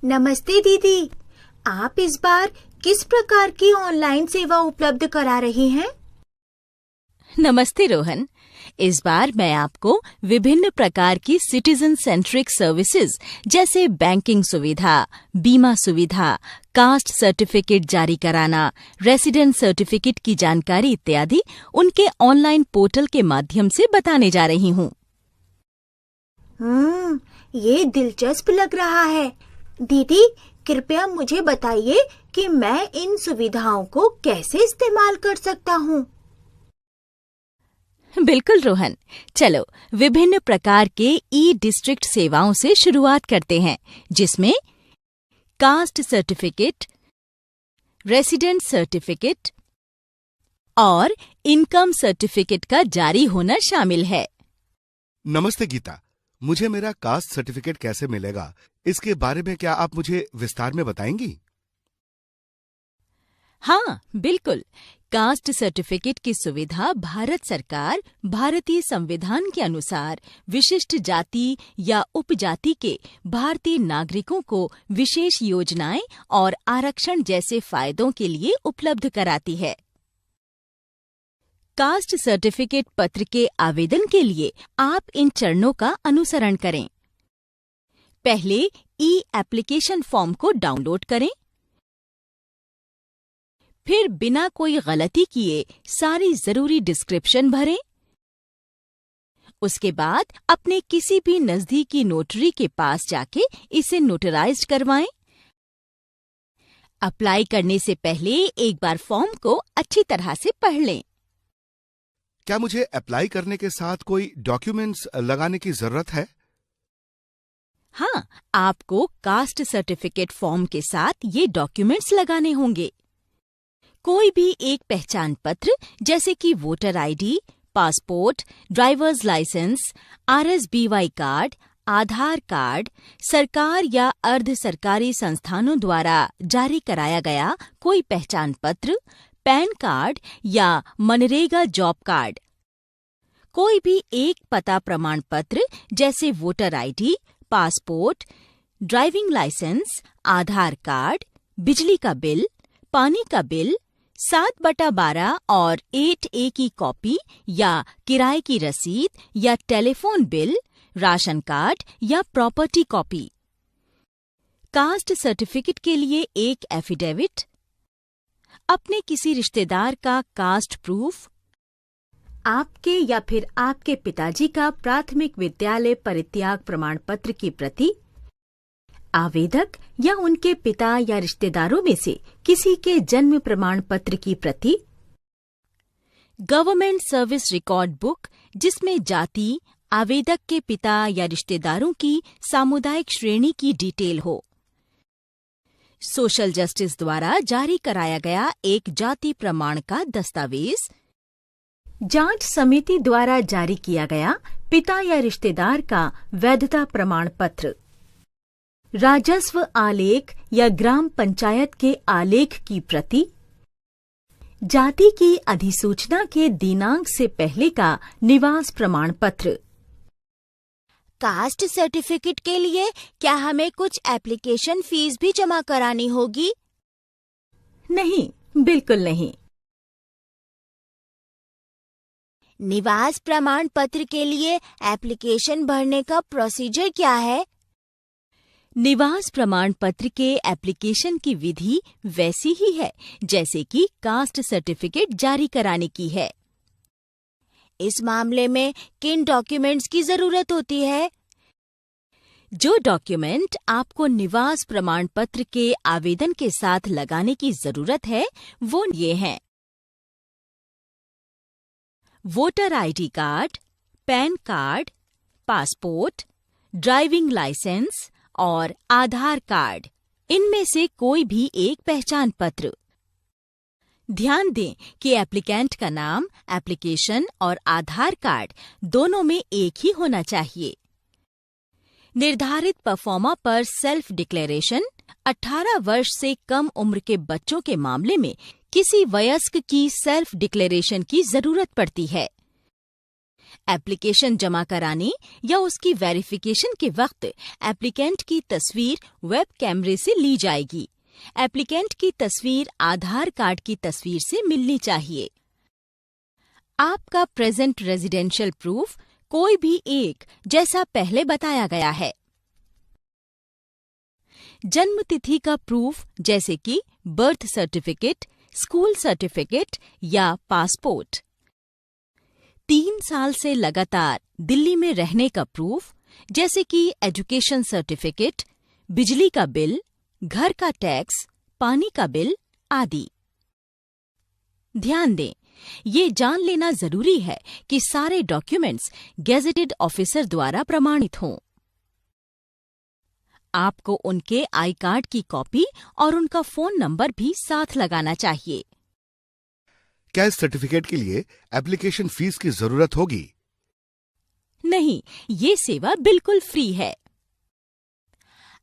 नमस्ते दीदी, आप इस बार किस प्रकार की ऑनलाइन सेवा उपलब्ध करा रही हैं? नमस्ते रोहन। इस बार मैं आपको विभिन्न प्रकार की सिटीजन सेंट्रिक सर्विसेज जैसे बैंकिंग सुविधा, बीमा सुविधा, कास्ट सर्टिफिकेट जारी कराना, रेसिडेंट सर्टिफिकेट की जानकारी इत्यादि उनके ऑनलाइन पोर्टल के माध्यम से बताने जा रही हूँ। ये दिलचस्प लग रहा है। दीदी, कृपया मुझे बताइए कि मैं इन सुविधाओं को कैसे इस्तेमाल कर सकता हूँ। बिल्कुल रोहन, चलो विभिन्न प्रकार के ई डिस्ट्रिक्ट सेवाओं से शुरुआत करते हैं, जिसमें कास्ट सर्टिफिकेट, रेसिडेंट सर्टिफिकेट और इनकम सर्टिफिकेट का जारी होना शामिल है। नमस्ते गीता, मुझे मेरा कास्ट सर्टिफिकेट कैसे मिलेगा, इसके बारे में क्या आप मुझे विस्तार में बताएंगी? हाँ, बिल्कुल। कास्ट सर्टिफिकेट की सुविधा भारत सरकार भारतीय संविधान के अनुसार विशिष्ट जाति या उपजाति के भारतीय नागरिकों को विशेष योजनाएं और आरक्षण जैसे फायदों के लिए उपलब्ध कराती है। कास्ट सर्टिफिकेट पत्र के आवेदन के लिए आप इन चरणों का अनुसरण करें। पहले ई एप्लीकेशन फॉर्म को डाउनलोड करें। फिर बिना कोई गलती किए सारी जरूरी डिस्क्रिप्शन भरें। उसके बाद अपने किसी भी नजदीकी नोटरी के पास जाके इसे नोटराइज्ड करवाएं। अप्लाई करने से पहले एक बार फॉर्म को अच्छी तरह से पढ़ लें। क्या मुझे अप्लाई करने के साथ कोई डॉक्यूमेंट्स लगाने की जरूरत है? हाँ, आपको कास्ट सर्टिफिकेट फॉर्म के साथ ये डॉक्यूमेंट्स लगाने होंगे। कोई भी एक पहचान पत्र जैसे कि voter ID, passport, driver's licence, RSBY card, Aadhaar card, सरकार या अर्ध सरकारी संस्थानों द्वारा जारी कराया गया कोई पहचान पत्र, पैन कार्ड या मनरेगा जॉब कार्ड, कोई भी एक पता प्रमाण पत्र जैसे voter ID, passport, driving licence, Aadhaar card, बिजली का बिल, पानी का बिल, 7/12 और 8A की कॉपी या किराए की रसीद या टेलीफोन बिल, राशन कार्ड या प्रॉपर्टी कॉपी। कास्ट सर्टिफिकेट के लिए एक एफिडेविट, अपने किसी रिश्तेदार का कास्ट प्रूफ, आपके या फिर आपके पिताजी का प्राथमिक विद्यालय परित्याग प्रमाण पत्र की प्रति, आवेदक या उनके पिता या रिश्तेदारों में से किसी के जन्म प्रमाण पत्र की प्रति, गवर्नमेंट सर्विस रिकॉर्ड बुक जिसमें जाति, आवेदक के पिता या रिश्तेदारों की सामुदायिक श्रेणी की डिटेल हो, सोशल जस्टिस द्वारा जारी कराया गया एक जाति प्रमाण का दस्तावेज, जांच समिति द्वारा जारी किया गया पिता या रिश्तेदार का वैधता प्रमाण पत्र, राजस्व आलेख या ग्राम पंचायत के आलेख की प्रति, जाति की अधिसूचना के दिनांक से पहले का निवास प्रमाण पत्र। कास्ट सर्टिफिकेट के लिए क्या हमें कुछ एप्लीकेशन फीस भी जमा करानी होगी? नहीं, बिल्कुल नहीं। निवास प्रमाण पत्र के लिए एप्लीकेशन भरने का प्रोसीजर क्या है? निवास प्रमाण पत्र के एप्लीकेशन की विधि वैसी ही है जैसे कि कास्ट सर्टिफिकेट जारी कराने की है। इस मामले में किन डॉक्यूमेंट्स की जरूरत होती है? जो डॉक्यूमेंट आपको निवास प्रमाण पत्र के आवेदन के साथ लगाने की जरूरत है वो ये हैं: voter ID card, PAN card, passport, driving licence और आधार कार्ड। इनमें से कोई भी एक पहचान पत्र। ध्यान दें कि एप्लीकेंट का नाम, एप्लीकेशन और आधार कार्ड दोनों में एक ही होना चाहिए। निर्धारित परफॉर्मा पर सेल्फ डिक्लेरेशन 18 वर्ष से कम उम्र के बच्चों के मामले में किसी वयस्क की सेल्फ डिक्लेरेशन की जरूरत पड़ती है। एप्लीकेशन जमा कराने या उसकी वेरिफिकेशन के वक्त एप्लीकेंट की तस्वीर वेब कैमरे से ली जाएगी। एप्लीकेंट की तस्वीर आधार कार्ड की तस्वीर से मिलनी चाहिए। आपका प्रेजेंट रेजिडेंशियल प्रूफ कोई भी एक, जैसा पहले बताया गया है। जन्म तिथि का प्रूफ जैसे कि बर्थ सर्टिफिकेट, स्कूल सर्टिफिकेट या पासपोर्ट। 3 साल से लगातार दिल्ली में रहने का प्रूफ जैसे कि एजुकेशन सर्टिफिकेट, बिजली का बिल, घर का टैक्स, पानी का बिल आदि। ध्यान दें, ये जान लेना जरूरी है कि सारे डॉक्यूमेंट्स गेजेटेड ऑफिसर द्वारा प्रमाणित हों। आपको उनके आई कार्ड की कॉपी और उनका फोन नंबर भी साथ लगाना चाहिए। क्या इस सर्टिफिकेट के लिए एप्लीकेशन फीस की जरूरत होगी? नहीं, ये सेवा बिल्कुल फ्री है।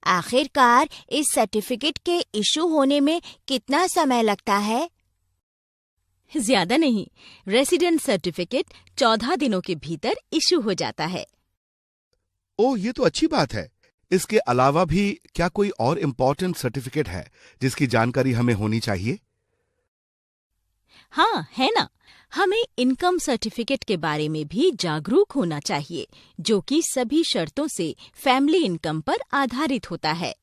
आखिरकार इस सर्टिफिकेट के इशू होने में कितना समय लगता है? ज्यादा नहीं, रेसिडेंट सर्टिफिकेट 14 दिनों के भीतर इशू हो जाता है। ओह, ये तो अच्छी बात है। इसके अलावा भी क्या कोई और इम्पोर्टेंट सर्टिफिकेट है जिसकी जानकारी हमें होनी चाहिए? हाँ, है ना। हमें इनकम सर्टिफिकेट के बारे में भी जागरूक होना चाहिए, जो कि सभी शर्तों से फैमिली इनकम पर आधारित होता है।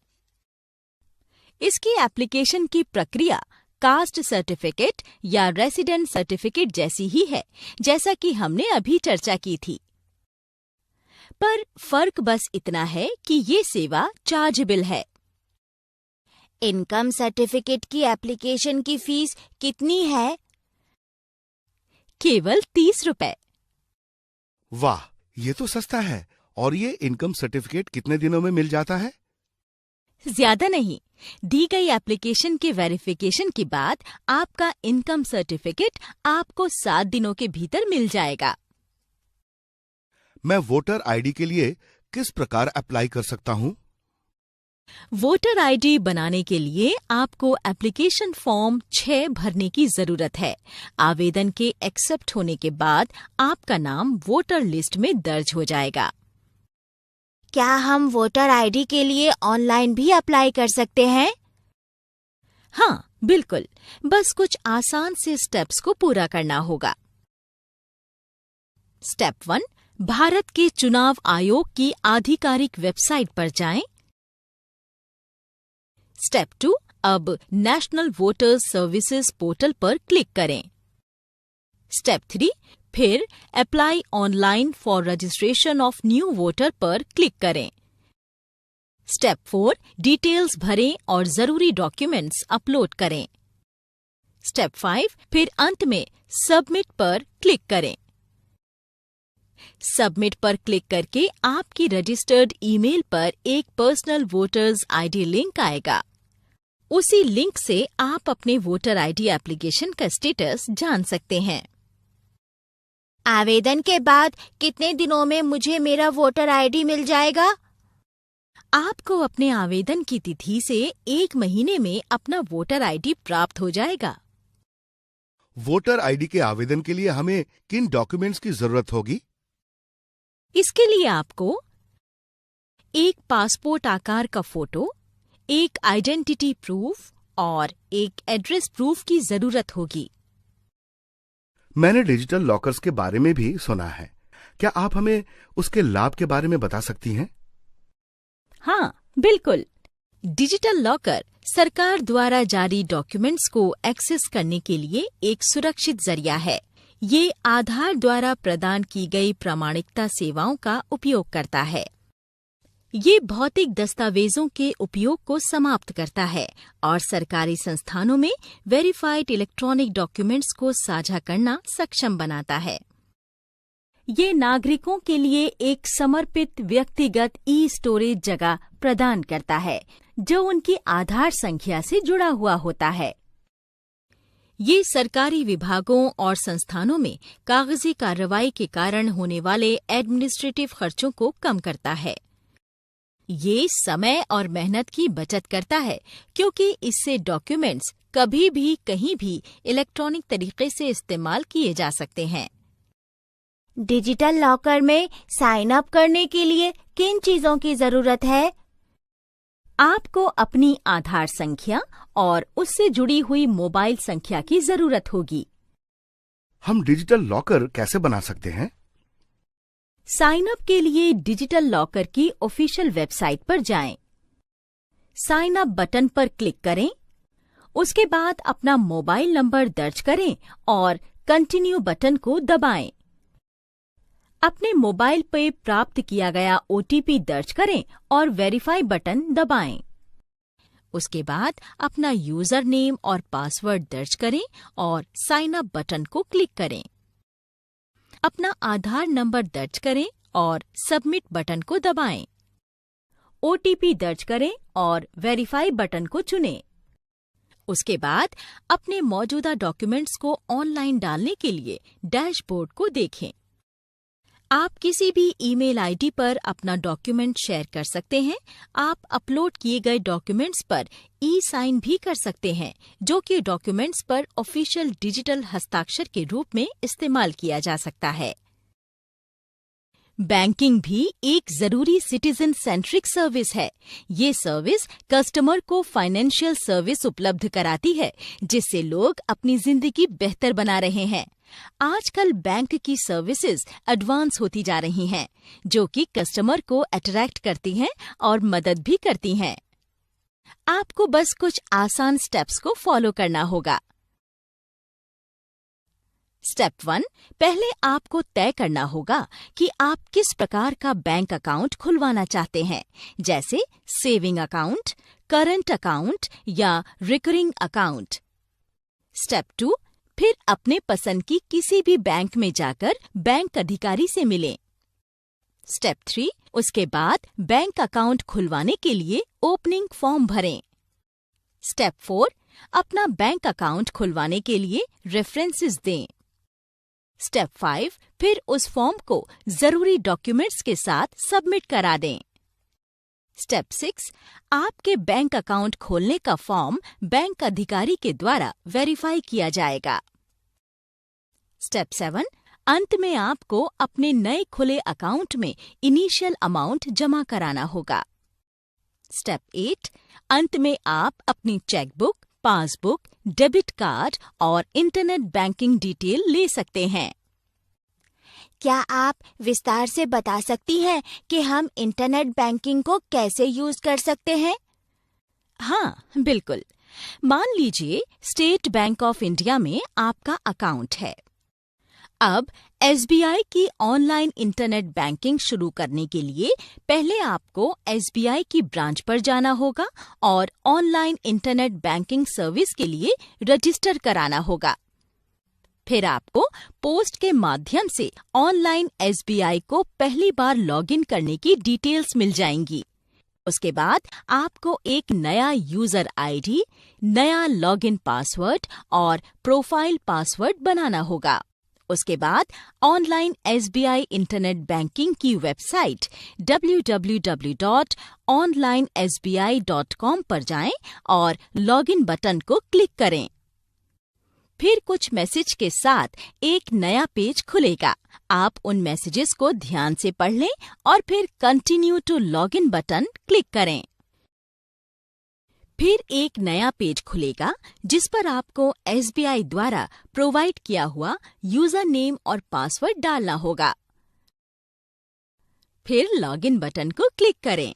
इसकी एप्लीकेशन की प्रक्रिया कास्ट सर्टिफिकेट या रेसिडेंट सर्टिफिकेट जैसी ही है, जैसा कि हमने अभी चर्चा की थी। पर फर्क बस इतना है कि ये सेवा चार्जेबल है। इनकम सर्टिफिकेट की एप्लीकेशन की फीस कितनी है? केवल 30 रुपए। वाह, ये तो सस्ता है। और ये इनकम सर्टिफिकेट कितने दिनों में मिल जाता है? ज्यादा नहीं, दी गई एप्लीकेशन के वेरिफिकेशन के बाद आपका इनकम सर्टिफिकेट आपको 7 दिनों के भीतर मिल जाएगा। मैं वोटर आईडी के लिए किस प्रकार अप्लाई कर सकता हूँ? वोटर आईडी बनाने के लिए आपको एप्लीकेशन फॉर्म 6 भरने की जरूरत है। आवेदन के एक्सेप्ट होने के बाद आपका नाम वोटर लिस्ट में दर्ज हो जाएगा। क्या हम वोटर आईडी के लिए ऑनलाइन भी अप्लाई कर सकते हैं? हाँ, बिल्कुल। बस कुछ आसान से स्टेप्स को पूरा करना होगा। स्टेप 1, भारत के चुनाव आयोग की आधिकारिक वेबसाइट पर जाएं। स्टेप 2, अब नेशनल वोटर्स सर्विसेज पोर्टल पर क्लिक करें। स्टेप 3, फिर apply online for registration of new voter पर क्लिक करें। स्टेप 4, डिटेल्स भरें और जरूरी डॉक्यूमेंट्स अपलोड करें। स्टेप 5, फिर अंत में सबमिट पर क्लिक करें। सबमिट पर क्लिक करके आपकी रजिस्टर्ड ईमेल पर एक पर्सनल वोटर्स आईडी लिंक आएगा। उसी लिंक से आप अपने वोटर आईडी एप्लीकेशन का स्टेटस जान सकते हैं। आवेदन के बाद कितने दिनों में मुझे मेरा वोटर आईडी मिल जाएगा? आपको अपने आवेदन की तिथि से 1 महीने में अपना वोटर आईडी प्राप्त हो जाएगा। वोटर आईडी के आवेदन के लिए हमें किन डॉक्यूमेंट्स की जरूरत होगी? इसके लिए आपको एक पासपोर्ट आकार का फोटो, एक आइडेंटिटी प्रूफ और एक एड्रेस प्रूफ की जरूरत होगी। मैंने डिजिटल लॉकर्स के बारे में भी सुना है। क्या आप हमें उसके लाभ के बारे में बता सकती हैं? हाँ, बिल्कुल। डिजिटल लॉकर सरकार द्वारा जारी डॉक्यूमेंट्स को एक्सेस करने के लिए एक सुरक्षित जरिया है। ये आधार द्वारा प्रदान की गई प्रामाणिकता सेवाओं का उपयोग करता है। ये भौतिक दस्तावेजों के उपयोग को समाप्त करता है और सरकारी संस्थानों में वेरीफाइड इलेक्ट्रॉनिक डॉक्यूमेंट्स को साझा करना सक्षम बनाता है। ये नागरिकों के लिए एक समर्पित व्यक्तिगत ई-स्टोरेज जगह प्रदान करता है, जो उनकी आधार संख्या से जुड़ा हुआ होता है। ये सरकारी विभागों और संस्थानों में कागजी कार्रवाई के कारण होने वाले एडमिनिस्ट्रेटिव खर्चों को कम करता है। ये समय और मेहनत की बचत करता है, क्योंकि इससे डॉक्यूमेंट्स कभी भी कहीं भी इलेक्ट्रॉनिक तरीके से इस्तेमाल किए जा सकते हैं। डिजिटल लॉकर में साइन अप करने के लिए किन चीजों की जरूरत है? आपको अपनी आधार संख्या और उससे जुड़ी हुई मोबाइल संख्या की जरूरत होगी। हम डिजिटल लॉकर कैसे बना सकते हैं? साइन अप के लिए डिजिटल लॉकर की ऑफिशियल वेबसाइट पर जाएं। साइन अप बटन पर क्लिक करें। उसके बाद अपना मोबाइल नंबर दर्ज करें और कंटिन्यू बटन को दबाएं। अपने मोबाइल पर प्राप्त किया गया ओटीपी दर्ज करें और वेरीफाई बटन दबाएं। उसके बाद अपना यूजर नेम और पासवर्ड दर्ज करें और साइन अप बटन को क्लिक करें। अपना आधार नंबर दर्ज करें और सबमिट बटन को दबाएं। ओटीपी दर्ज करें और वेरीफाई बटन को चुनें। उसके बाद अपने मौजूदा डॉक्यूमेंट्स को ऑनलाइन डालने के लिए डैशबोर्ड को देखें। आप किसी भी ईमेल आईडी पर अपना डॉक्यूमेंट शेयर कर सकते हैं। आप अपलोड किए गए डॉक्यूमेंट्स पर ई-साइन भी कर सकते हैं, जो कि डॉक्यूमेंट्स पर ऑफिशियल डिजिटल हस्ताक्षर के रूप में इस्तेमाल किया जा सकता है। बैंकिंग भी एक जरूरी सिटीजन सेंट्रिक सर्विस है। ये सर्विस कस्टमर को फाइनेंशियल सर्विस उपलब्ध कराती है, जिससे लोग अपनी जिंदगी बेहतर बना रहे हैं। आजकल बैंक की सर्विसेज एडवांस होती जा रही हैं, जो कि कस्टमर को अट्रैक्ट करती हैं और मदद भी करती हैं। आपको बस कुछ आसान स्टेप्स को फॉलो करना होगा। स्टेप 1, पहले आपको तय करना होगा कि आप किस प्रकार का बैंक अकाउंट खुलवाना चाहते हैं, जैसे सेविंग अकाउंट, करंट अकाउंट या रिकरिंग अकाउंट। स्टेप 2, फिर अपने पसंद की किसी भी बैंक में जाकर बैंक अधिकारी से मिलें। स्टेप 3, उसके बाद बैंक अकाउंट खुलवाने के लिए ओपनिंग फॉर्म भरें। स्टेप 4, अपना बैंक अकाउंट खुलवाने के लिए रेफरेंसेस दें। स्टेप 5, फिर उस फॉर्म को जरूरी डॉक्यूमेंट्स के साथ सबमिट करा दें। स्टेप 6, आपके बैंक अकाउंट खोलने का फॉर्म बैंक अधिकारी के द्वारा वेरीफाई किया जाएगा। स्टेप 7, अंत में आपको अपने नए खुले अकाउंट में इनिशियल अमाउंट जमा कराना होगा। स्टेप 8, अंत में आप अपनी चेकबुक, पासबुक, डेबिट कार्ड और इंटरनेट बैंकिंग डिटेल ले सकते हैं। क्या आप विस्तार से बता सकती हैं कि हम इंटरनेट बैंकिंग को कैसे यूज कर सकते हैं? हाँ, बिल्कुल। मान लीजिए स्टेट बैंक ऑफ इंडिया में आपका अकाउंट है। अब एसबीआई की ऑनलाइन इंटरनेट बैंकिंग शुरू करने के लिए पहले आपको एसबीआई की ब्रांच पर जाना होगा और ऑनलाइन इंटरनेट बैंकिंग सर्विस के लिए रजिस्टर कराना होगा। फिर आपको पोस्ट के माध्यम से ऑनलाइन एसबीआई को पहली बार लॉगिन करने की डिटेल्स मिल जाएंगी। उसके बाद आपको एक नया यूजर आईडी, नया लॉगिन पासवर्ड और प्रोफाइल पासवर्ड बनाना होगा। उसके बाद ऑनलाइन एसबीआई इंटरनेट बैंकिंग की वेबसाइट www.onlinesbi.com पर जाएं और लॉगिन बटन को क्लिक करें। फिर कुछ मैसेज के साथ एक नया पेज खुलेगा। आप उन मैसेजेस को ध्यान से पढ़ लें और फिर continue to login button click करें। फिर एक नया पेज खुलेगा जिस पर आपको एसबीआई द्वारा प्रोवाइड किया हुआ यूजर नेम और पासवर्ड डालना होगा। फिर लॉगिन बटन को क्लिक करें।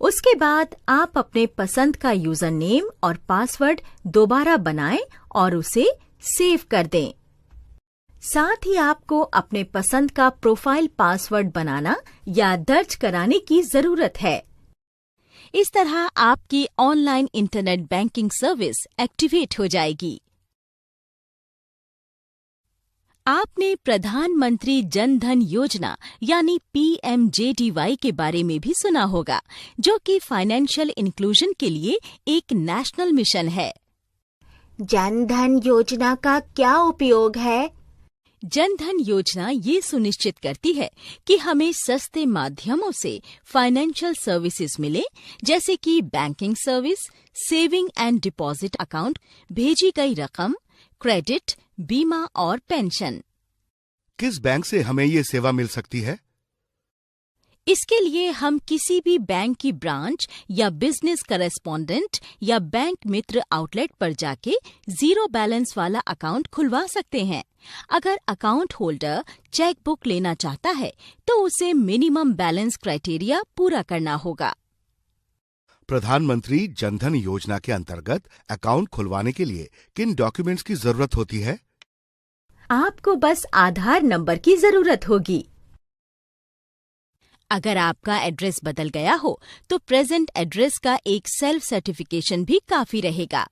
उसके बाद आप अपने पसंद का यूजर नेम और पासवर्ड दोबारा बनाएं और उसे सेव कर दें। साथ ही आपको अपने पसंद का प्रोफाइल पासवर्ड बनाना या दर्ज कराने की जरूरत है। इस तरह आपकी online internet banking service activate हो जाएगी। आपने प्रधानमंत्री जन धन योजना यानी पीएमजेडीवाई के बारे में भी सुना होगा, जो कि फाइनेंशियल इंक्लूजन के लिए एक नेशनल मिशन है। जन धन योजना का क्या उपयोग है? जन धन योजना ये सुनिश्चित करती है कि हमें सस्ते माध्यमों से फाइनेंशियल सर्विसेज मिले, जैसे कि banking service, saving and deposit account, भेजी गई रकम, क्रेडिट, बीमा और पेंशन। किस बैंक से हमें ये सेवा मिल सकती है? इसके लिए हम किसी भी बैंक की ब्रांच या बिजनेस करेस्पॉन्डेंट या बैंक मित्र आउटलेट पर जाके जीरो बैलेंस वाला अकाउंट खुलवा सकते हैं। अगर अकाउंट होल्डर चेकबुक लेना चाहता है तो उसे मिनिमम बैलेंस क्राइटेरिया पूरा करना होगा। प्रधानमंत्री जनधन योजना के अंतर्गत अकाउंट खुलवाने के लिए किन डॉक्यूमेंट्स की जरूरत होती है? आपको बस आधार नंबर की जरूरत होगी। अगर आपका एड्रेस बदल गया हो तो प्रेजेंट एड्रेस का एक सेल्फ सर्टिफिकेशन भी काफी रहेगा।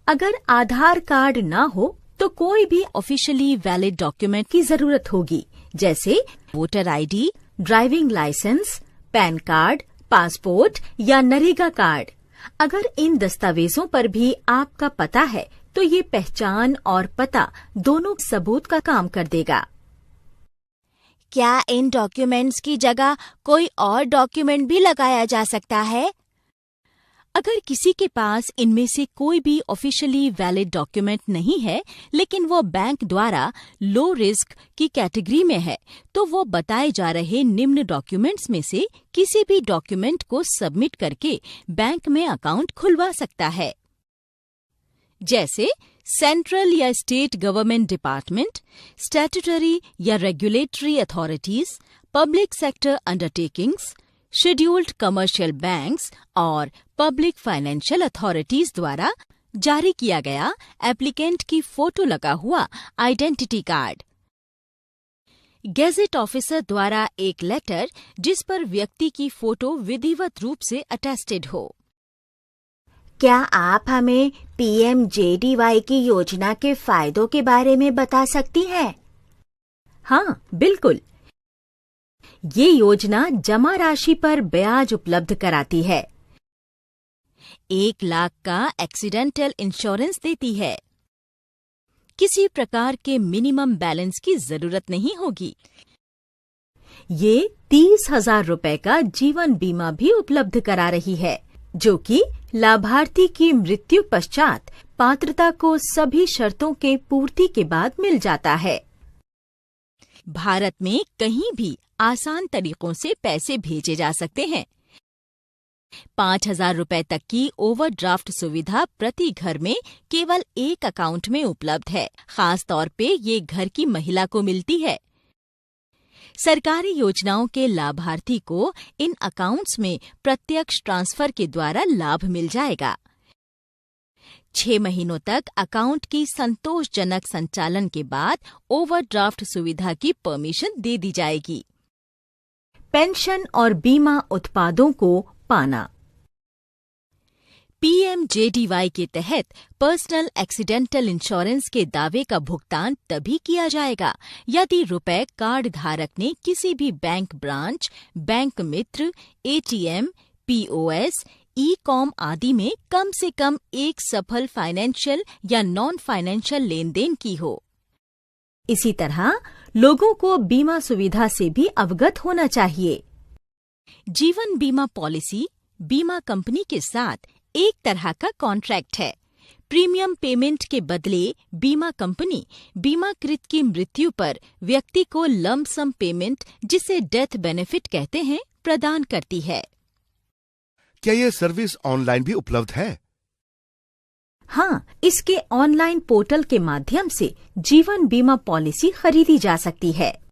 अगर आधार कार्ड ना हो तो कोई भी ऑफिशियली वैलिड डॉक्यूमेंट की जरूरत होगी, जैसे voter ID, driving licence, PAN card, passport या नरेगा कार्ड। अगर इन दस्तावेजों पर भी आपका पता है तो ये पहचान और पता दोनों सबूत का काम कर देगा। क्या इन डॉक्यूमेंट्स की जगह कोई और डॉक्यूमेंट भी लगाया जा सकता है? अगर किसी के पास इनमें से कोई भी ऑफिशियली वैलिड डॉक्यूमेंट नहीं है, लेकिन वो बैंक द्वारा लो रिस्क की कैटेगरी में है, तो वो बताए जा रहे निम्न डॉक्यूमेंट्स में से किसी भी डॉक्यूमेंट को सबमिट करके बैंक में अकाउंट खुलवा सकता है। जैसे सेंट्रल या स्टेट गवर्नमेंट डिपार्टमेंट, स्टैट्यूटरी या regulatory authorities, public sector undertakings, scheduled commercial banks और पब्लिक फाइनेंशियल अथॉरिटीज द्वारा जारी किया गया एप्लीकेंट की फोटो लगा हुआ आइडेंटिटी कार्ड, गेजेट ऑफिसर द्वारा एक लेटर जिस पर व्यक्ति की फोटो विधिवत रूप से अटेस्टेड हो। क्या आप हमें PMJDY की योजना के फायदों के बारे में बता सकती हैं? हाँ, बिल्कुल। ये योजना जमा राशि पर ब्याज उपलब्ध कराती है। 1 लाख का एक्सीडेंटल इंश्योरेंस देती है। किसी प्रकार के मिनिमम बैलेंस की जरूरत नहीं होगी। ये 30,000 रुपए का जीवन बीमा भी उपलब्ध करा रही है, जो कि लाभार्थी की मृत्यु पश्चात पात्रता को सभी शर्तों के पूर्ति के बाद मिल जाता है। भारत में कहीं भी आसान तरीकों से पैसे भेजे जा सकते हैं। 5,000 रुपए तक की ओवरड्राफ्ट सुविधा प्रति घर में केवल एक अकाउंट में उपलब्ध है। खास तौर पे ये घर की महिला को मिलती है। सरकारी योजनाओं के लाभार्थी को इन अकाउंट्स में प्रत्यक्ष ट्रांसफर के द्वारा लाभ मिल जाएगा। 6 महीनों तक अकाउंट की संतोषजनक संचालन के बाद ओवरड्राफ्ट सुविधा की परमिशन दे दी जाएगी। पेंशन और बीमा उत्पादों को पाना। PMJDY के तहत पर्सनल एक्सीडेंटल इंश्योरेंस के दावे का भुगतान तभी किया जाएगा यदि रुपए कार्ड धारक ने किसी भी बैंक ब्रांच, बैंक मित्र, ATM, POS, ई-कॉम आदि में कम से कम एक सफल फाइनेंशियल या नॉन फाइनेंशियल लेन-देन की हो। इसी तरह लोगों को बीमा सुविधा से भी अवगत होना चाहिए। जीवन बीमा पॉलिसी बीमा कंपनी के साथ एक तरह का कॉन्ट्रैक्ट है। प्रीमियम पेमेंट के बदले बीमा कंपनी बीमाकृत की मृत्यु पर व्यक्ति को लंप सम पेमेंट, जिसे डेथ बेनिफिट कहते हैं, प्रदान करती है। क्या ये सर्विस ऑनलाइन भी उपलब्ध है? हाँ, इसके ऑनलाइन पोर्टल के माध्यम से जीवन बीमा पॉलिसी खरीदी जा सकती है।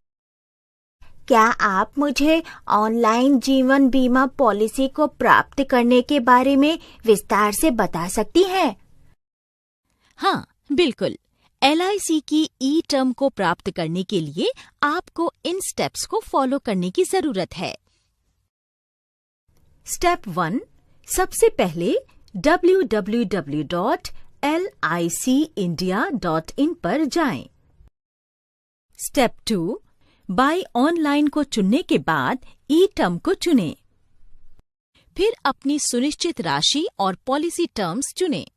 क्या आप मुझे ऑनलाइन जीवन बीमा पॉलिसी को प्राप्त करने के बारे में विस्तार से बता सकती हैं? हाँ, बिल्कुल। LIC की ई-टर्म को प्राप्त करने के लिए आपको इन स्टेप्स को फॉलो करने की जरूरत है। स्टेप 1, सबसे पहले www.licindia.in पर जाएं। स्टेप 2, बाय ऑनलाइन को चुनने के बाद ई-टर्म को चुनें। फिर अपनी सुनिश्चित राशि और पॉलिसी टर्म्स चुनें।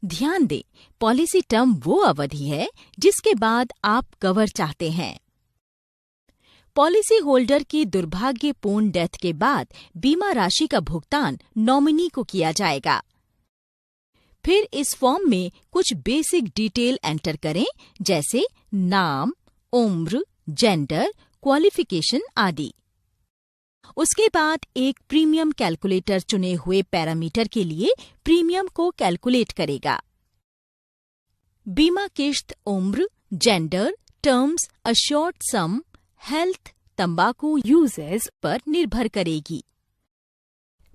ध्यान दें, पॉलिसी टर्म वो अवधि है जिसके बाद आप कवर चाहते हैं। पॉलिसी होल्डर की दुर्भाग्यपूर्ण डेथ के बाद बीमा राशि का भुगतान नॉमिनी को किया जाएगा। फिर इस फॉर्म में कुछ बेसिक डिटेल एंटर करें, जैसे नाम, उम्र, जेंडर, क्वालिफिकेशन आदि। उसके बाद एक प्रीमियम कैलकुलेटर चुने हुए पैरामीटर के लिए प्रीमियम को कैलकुलेट करेगा। बीमा किश्त उम्र, जेंडर, टर्म्स, अश्योर्ड सम, हेल्थ, तंबाकू यूजेस पर निर्भर करेगी।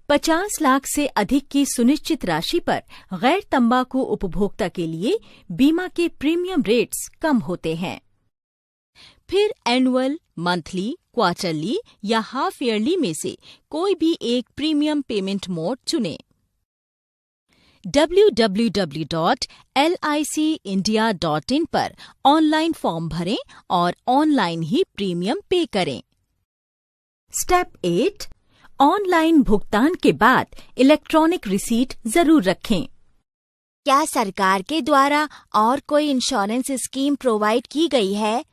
50 लाख से अधिक की सुनिश्चित राशि पर गैर तंबाकू उपभोक्ता के लिए बीमा के प्रीमियम रेट्स कम होते हैं। फिर एनुअल, मंथली, क्वार्टरली या हाफ ईयरली में से कोई भी एक प्रीमियम पेमेंट मोड चुनें। www.licindia.in पर ऑनलाइन फॉर्म भरें और ऑनलाइन ही प्रीमियम पे करें। स्टेप 8, ऑनलाइन भुगतान के बाद इलेक्ट्रॉनिक रिसीट जरूर रखें। क्या सरकार के द्वारा और कोई इंश्योरेंस स्कीम प्रोवाइड की गई है?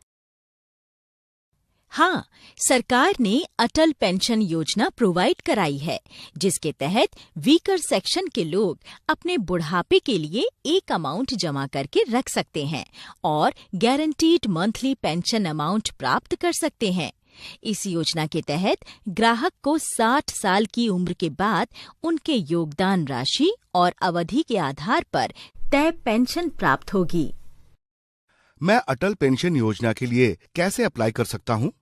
हाँ, सरकार ने अटल पेंशन योजना प्रोवाइड कराई है, जिसके तहत वीकर सेक्शन के लोग अपने बुढ़ापे के लिए एक अमाउंट जमा करके रख सकते हैं और गारंटीड मंथली पेंशन अमाउंट प्राप्त कर सकते हैं। इस योजना के तहत ग्राहक को 60 साल की उम्र के बाद उनके योगदान राशि और अवधि के आधार पर तय पेंशन प्राप्त होगी। मैं अटल पेंशन योजना के लिए कैसे अप्लाई कर सकता हूँ?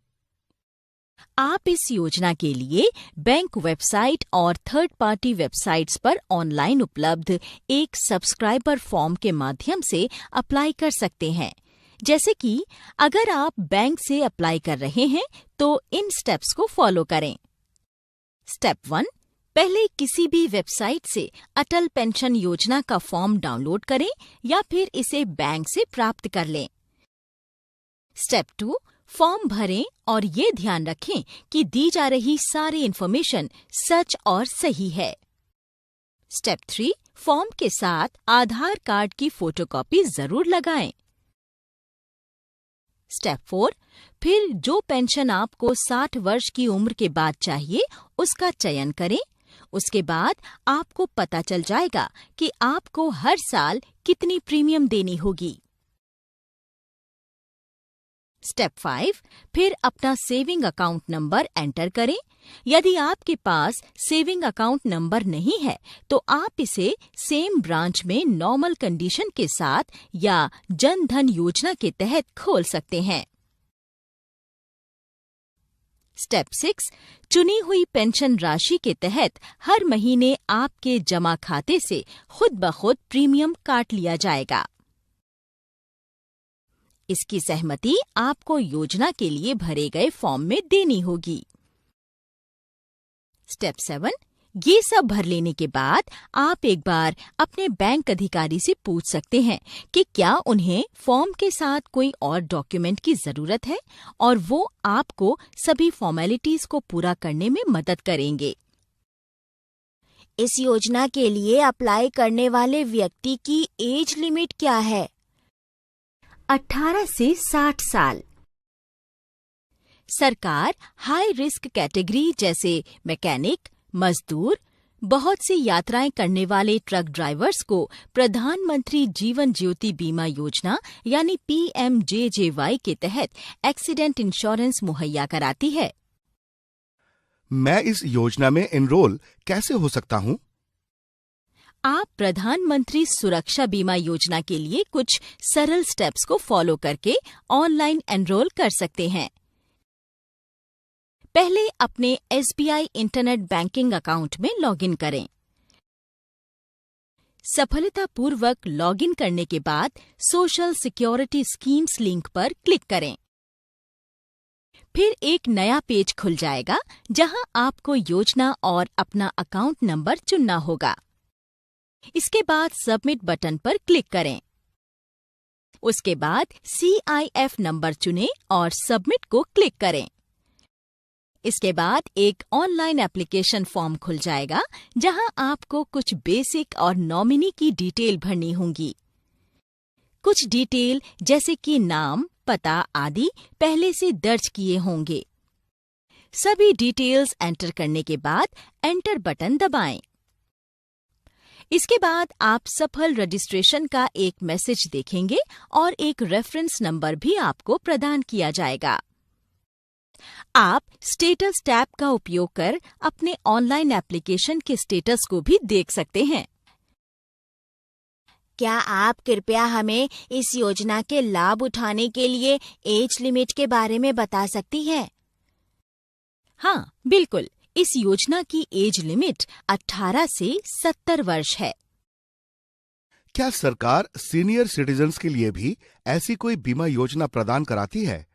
आप इस योजना के लिए बैंक वेबसाइट और थर्ड पार्टी वेबसाइट्स पर ऑनलाइन उपलब्ध एक सब्सक्राइबर फॉर्म के माध्यम से अप्लाई कर सकते हैं। जैसे कि अगर आप बैंक से अप्लाई कर रहे हैं तो इन स्टेप्स को फॉलो करें। स्टेप 1, पहले किसी भी वेबसाइट से अटल पेंशन योजना का फॉर्म डाउनलोड करें या फिर इसे बैंक से प्राप्त कर लें। स्टेप 2, फॉर्म भरें और ये ध्यान रखें कि दी जा रही सारी इन्फॉर्मेशन सच और सही है। स्टेप 3, फॉर्म के साथ आधार कार्ड की फोटोकॉपी जरूर लगाएं। स्टेप 4, फिर जो पेंशन आपको 60 वर्ष की उम्र के बाद चाहिए उसका चयन करें। उसके बाद आपको पता चल जाएगा कि आपको हर साल कितनी प्रीमियम देनी होगी। स्टेप 5, फिर अपना सेविंग अकाउंट नंबर एंटर करें। यदि आपके पास सेविंग अकाउंट नंबर नहीं है तो आप इसे सेम ब्रांच में नॉर्मल कंडीशन के साथ या जन धन योजना के तहत खोल सकते हैं। स्टेप 6, चुनी हुई पेंशन राशि के तहत हर महीने आपके जमा खाते से खुद ब खुद प्रीमियम काट लिया जाएगा। इसकी सहमति आपको योजना के लिए भरे गए फॉर्म में देनी होगी। स्टेप 7, ये सब भर लेने के बाद आप एक बार अपने बैंक अधिकारी से पूछ सकते हैं कि क्या उन्हें फॉर्म के साथ कोई और डॉक्यूमेंट की जरूरत है और वो आपको सभी फॉर्मेलिटीज को पूरा करने में मदद करेंगे। इस योजना के लिए अप्लाई करने वाले व्यक्ति की एज लिमिट क्या है? 18 से 60 साल। सरकार हाई रिस्क कैटेगरी जैसे मैकेनिक, मजदूर, बहुत सी यात्राएं करने वाले ट्रक ड्राइवर्स को प्रधानमंत्री जीवन ज्योति बीमा योजना यानी PMJJY के तहत एक्सीडेंट इंश्योरेंस मुहैया कराती है। मैं इस योजना में एनरोल कैसे हो सकता हूँ? आप प्रधानमंत्री सुरक्षा बीमा योजना के लिए कुछ सरल स्टेप्स को फॉलो करके ऑनलाइन एनरोल कर सकते हैं। पहले अपने SBI इंटरनेट बैंकिंग अकाउंट में लॉगिन करें। सफलतापूर्वक लॉगिन करने के बाद सोशल सिक्योरिटी स्कीम्स लिंक पर क्लिक करें। फिर एक नया पेज खुल जाएगा जहां आपको योजना और अपना अकाउंट नंबर चुनना होगा। इसके बाद सबमिट बटन पर क्लिक करें। उसके बाद CIF नंबर चुनें और सबमिट को क्लिक करें। इसके बाद एक ऑनलाइन एप्लीकेशन फॉर्म खुल जाएगा जहां आपको कुछ बेसिक और नॉमिनी की डिटेल भरनी होंगी। कुछ डिटेल जैसे कि नाम, पता आदि पहले से दर्ज किए होंगे। सभी डिटेल्स एंटर करने के बाद एंटर बटन दबाएं। इसके बाद आप सफल रजिस्ट्रेशन का एक मैसेज देखेंगे और एक रेफरेंस नंबर भी आपको प्रदान किया जाएगा। आप स्टेटस टैब का उपयोग कर अपने ऑनलाइन एप्लीकेशन के स्टेटस को भी देख सकते हैं। क्या आप कृपया हमें इस योजना के लाभ उठाने के लिए एज लिमिट के बारे में बता सकती हैं? हाँ, बिल्कुल। इस योजना की एज लिमिट 18 से 70 वर्ष है। क्या सरकार सीनियर सिटीजन्स के लिए भी ऐसी कोई बीमा योजना प्रदान कराती है?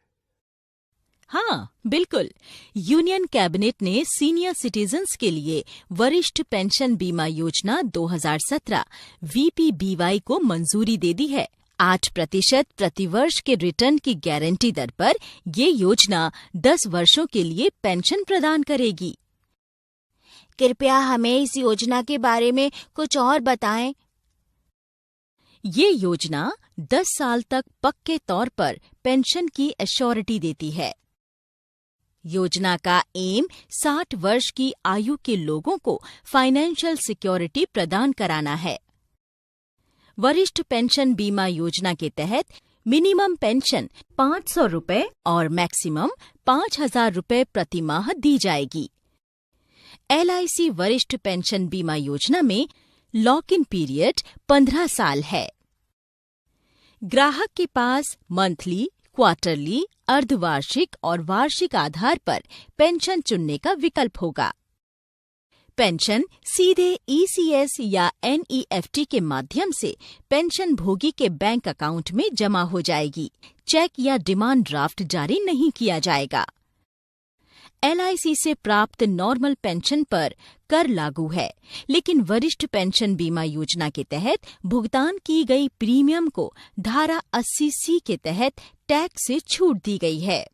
हाँ, बिल्कुल। यूनियन कैबिनेट ने सीनियर सिटीजन्स के लिए वरिष्ठ पेंशन बीमा योजना 2017 VPBY को मंजूरी दे दी है। 8% प्रतिवर्ष के रिटर्न की गारंटी दर पर ये योजना 10 वर्षों के लिए पेंशन प्रदान करेगी। कृपया हमें इस योजना के बारे में कुछ और बताएं। ये योजना 10 साल तक पक्के तौर पर पेंशन की एश्योरिटी देती है। योजना का एम 60 वर्ष की आयु के लोगों को फाइनेंशियल सिक्योरिटी प्रदान कराना है। वरिष्ठ पेंशन बीमा योजना के तहत मिनिमम पेंशन 500 रुपए और मैक्सिमम 5,000 रुपए प्रति माह दी जाएगी। LIC वरिष्ठ पेंशन बीमा योजना में लॉक इन पीरियड 15 साल है। ग्राहक के पास मंथली, क्वार्टरली, अर्धवार्षिक और वार्षिक आधार पर पेंशन चुनने का विकल्प होगा। पेंशन सीधे ECS या NEFT के माध्यम से पेंशन भोगी के बैंक अकाउंट में जमा हो जाएगी। चेक या डिमांड ड्राफ्ट जारी नहीं किया जाएगा। LIC से प्राप्त नॉर्मल पेंशन पर कर लागू है, लेकिन वरिष्ठ पेंशन बीमा योजना के तहत भुगतान की गई प्रीमियम को धारा 80C के तहत टैक्स से छूट दी गई है।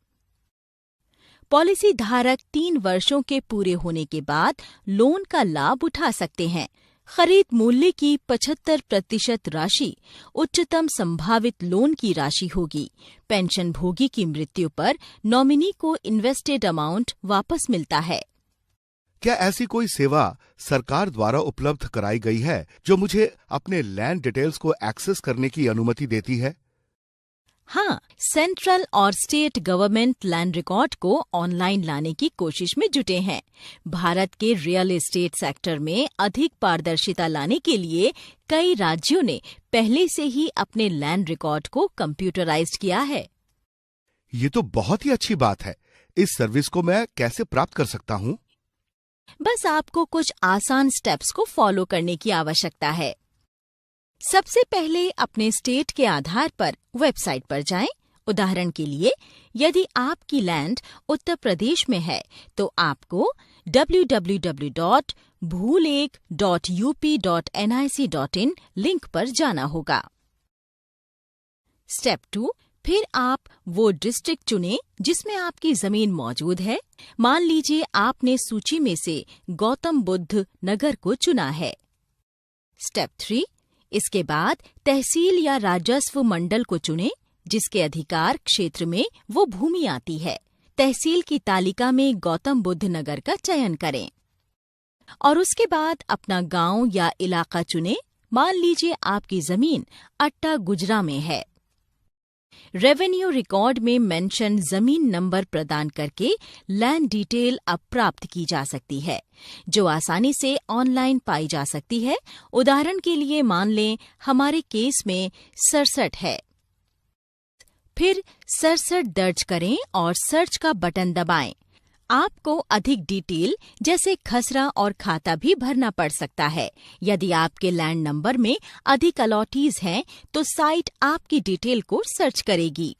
पॉलिसी धारक 3 वर्षों के पूरे होने के बाद लोन का लाभ उठा सकते हैं। खरीद मूल्य की 75% राशि उच्चतम संभावित लोन की राशि होगी। पेंशन भोगी की मृत्यु पर नॉमिनी को इन्वेस्टेड अमाउंट वापस मिलता है। क्या ऐसी कोई सेवा सरकार द्वारा उपलब्ध कराई गई है जो मुझे अपने लैंड डिटेल्स को एक्सेस करने की अनुमति देती है? हाँ, सेंट्रल और स्टेट गवर्नमेंट लैंड रिकॉर्ड को ऑनलाइन लाने की कोशिश में जुटे हैं। भारत के रियल एस्टेट सेक्टर में अधिक पारदर्शिता लाने के लिए कई राज्यों ने पहले से ही अपने लैंड रिकॉर्ड को कंप्यूटराइज्ड किया है। ये तो बहुत ही अच्छी बात है। इस सर्विस को मैं कैसे प्राप्त कर सकता हूँ? बस आपको कुछ आसान स्टेप्स को फॉलो करने की आवश्यकता है। सबसे पहले अपने स्टेट के आधार पर वेबसाइट पर जाएं। उदाहरण के लिए, यदि आपकी लैंड उत्तर प्रदेश में है तो आपको www.bhulekh.up.nic.in लिंक पर जाना होगा। स्टेप 2, फिर आप वो डिस्ट्रिक्ट चुनें जिसमें आपकी जमीन मौजूद है। मान लीजिए आपने सूची में से गौतम बुद्ध नगर को चुना है। स्टेप 3, इसके बाद तहसील या राजस्व मंडल को चुनें जिसके अधिकार क्षेत्र में वो भूमि आती है। तहसील की तालिका में गौतम बुद्ध नगर का चयन करें और उसके बाद अपना गांव या इलाका चुनें। मान लीजिए आपकी जमीन अट्टा गुजरा में है। रेवेन्यू रिकॉर्ड में मेंशन जमीन नंबर प्रदान करके लैंड डिटेल अब प्राप्त की जा सकती है, जो आसानी से ऑनलाइन पाई जा सकती है। उदाहरण के लिए मान लें हमारे केस में 67 है। फिर 67 दर्ज करें और सर्च का बटन दबाएं। आपको अधिक डिटेल जैसे खसरा और खाता भी भरना पड़ सकता है। यदि आपके लैंड नंबर में अधिक अलॉटीज हैं तो साइट आपकी डिटेल को सर्च करेगी।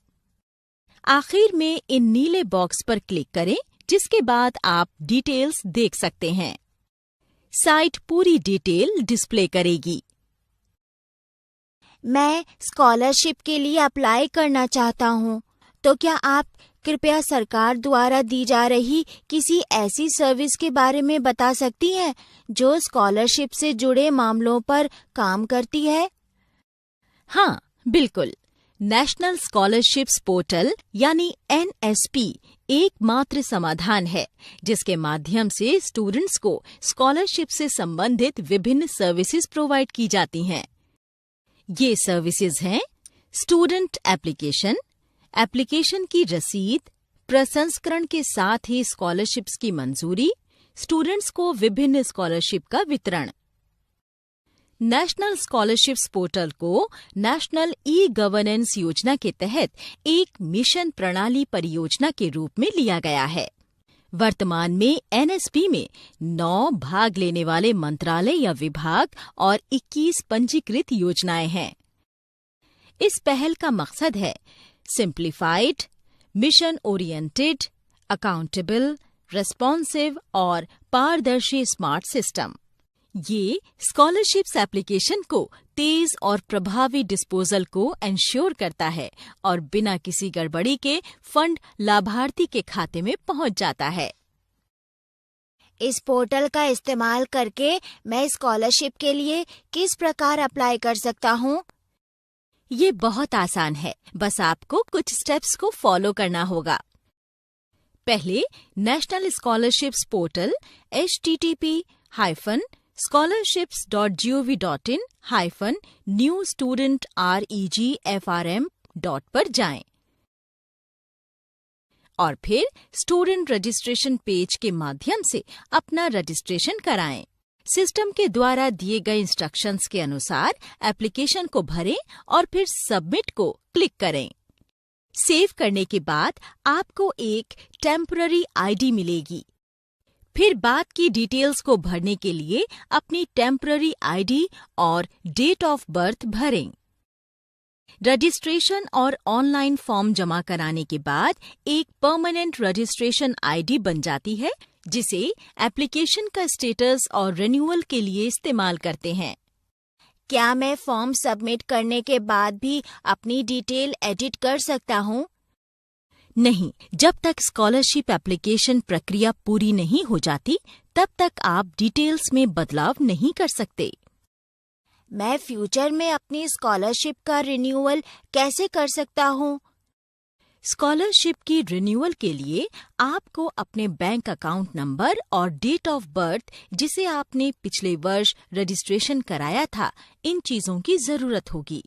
आखिर में इन नीले बॉक्स पर क्लिक करें, जिसके बाद आप डिटेल्स देख सकते हैं। साइट पूरी डिटेल डिस्प्ले करेगी। मैं स्कॉलरशिप के लिए अप्लाई करना चाहता हूँ, तो क्या आप कृपया सरकार द्वारा दी जा रही किसी ऐसी सर्विस के बारे में बता सकती हैं जो स्कॉलरशिप से जुड़े मामलों पर काम करती है? हाँ, बिल्कुल। नेशनल स्कॉलरशिप्स पोर्टल यानी NSP एकमात्र समाधान है जिसके माध्यम से स्टूडेंट्स को स्कॉलरशिप से संबंधित विभिन्न सर्विसेज प्रोवाइड की जाती हैं। ये सर्विसेज हैं स्टूडेंट एप्लीकेशन, एप्लीकेशन की रसीद, प्रसंस्करण के साथ ही स्कॉलरशिप्स की मंजूरी, स्टूडेंट्स को विभिन्न स्कॉलरशिप का वितरण। नेशनल स्कॉलरशिप्स पोर्टल को नेशनल ई-गवर्नेंस योजना के तहत एक मिशन प्रणाली परियोजना के रूप में लिया गया है। वर्तमान में NSP में 9 भाग लेने वाले मंत्रालय या विभाग और 21 पंजीकृत योजनाएं हैं। इस पहल का मकसद है simplified, mission oriented, accountable, responsive और पारदर्शी स्मार्ट सिस्टम। ये स्कॉलरशिप्स एप्लीकेशन को तेज और प्रभावी डिस्पोजल को एंश्योर करता है और बिना किसी गड़बड़ी के फंड लाभार्थी के खाते में पहुंच जाता है। इस पोर्टल का इस्तेमाल करके मैं स्कॉलरशिप के लिए किस प्रकार अप्लाई कर सकता हूँ? ये बहुत आसान है, बस आपको कुछ स्टेप्स को फॉलो करना होगा। पहले नेशनल स्कॉलरशिप्स पोर्टल http://scholarships.gov.in/new-student-regfrm पर जाएं और फिर स्टूडेंट रजिस्ट्रेशन पेज के माध्यम से अपना रजिस्ट्रेशन कराएं। सिस्टम के द्वारा दिए गए इंस्ट्रक्शंस के अनुसार एप्लीकेशन को भरें और फिर सबमिट को क्लिक करें। सेव करने के बाद आपको एक टेम्पररी आईडी मिलेगी। फिर बाद की डिटेल्स को भरने के लिए अपनी टेम्पररी आईडी और डेट ऑफ बर्थ भरें। रजिस्ट्रेशन और ऑनलाइन फॉर्म जमा कराने के बाद एक परमानेंट रजिस्ट्रेशन आईडी बन जाती है, जिसे एप्लीकेशन का स्टेटस और रिन्यूअल के लिए इस्तेमाल करते हैं। क्या मैं फॉर्म सबमिट करने के बाद भी अपनी डिटेल एडिट कर सकता हूँ? नहीं, जब तक स्कॉलरशिप एप्लीकेशन प्रक्रिया पूरी नहीं हो जाती, तब तक आप डिटेल्स में बदलाव नहीं कर सकते। मैं फ्यूचर में अपनी स्कॉलरशिप का रिन्यूअल कैसे कर सकता हूँ? स्कॉलरशिप की रिन्यूअल के लिए आपको अपने बैंक अकाउंट नंबर और डेट ऑफ बर्थ, जिसे आपने पिछले वर्ष रजिस्ट्रेशन कराया था, इन चीजों की जरूरत होगी।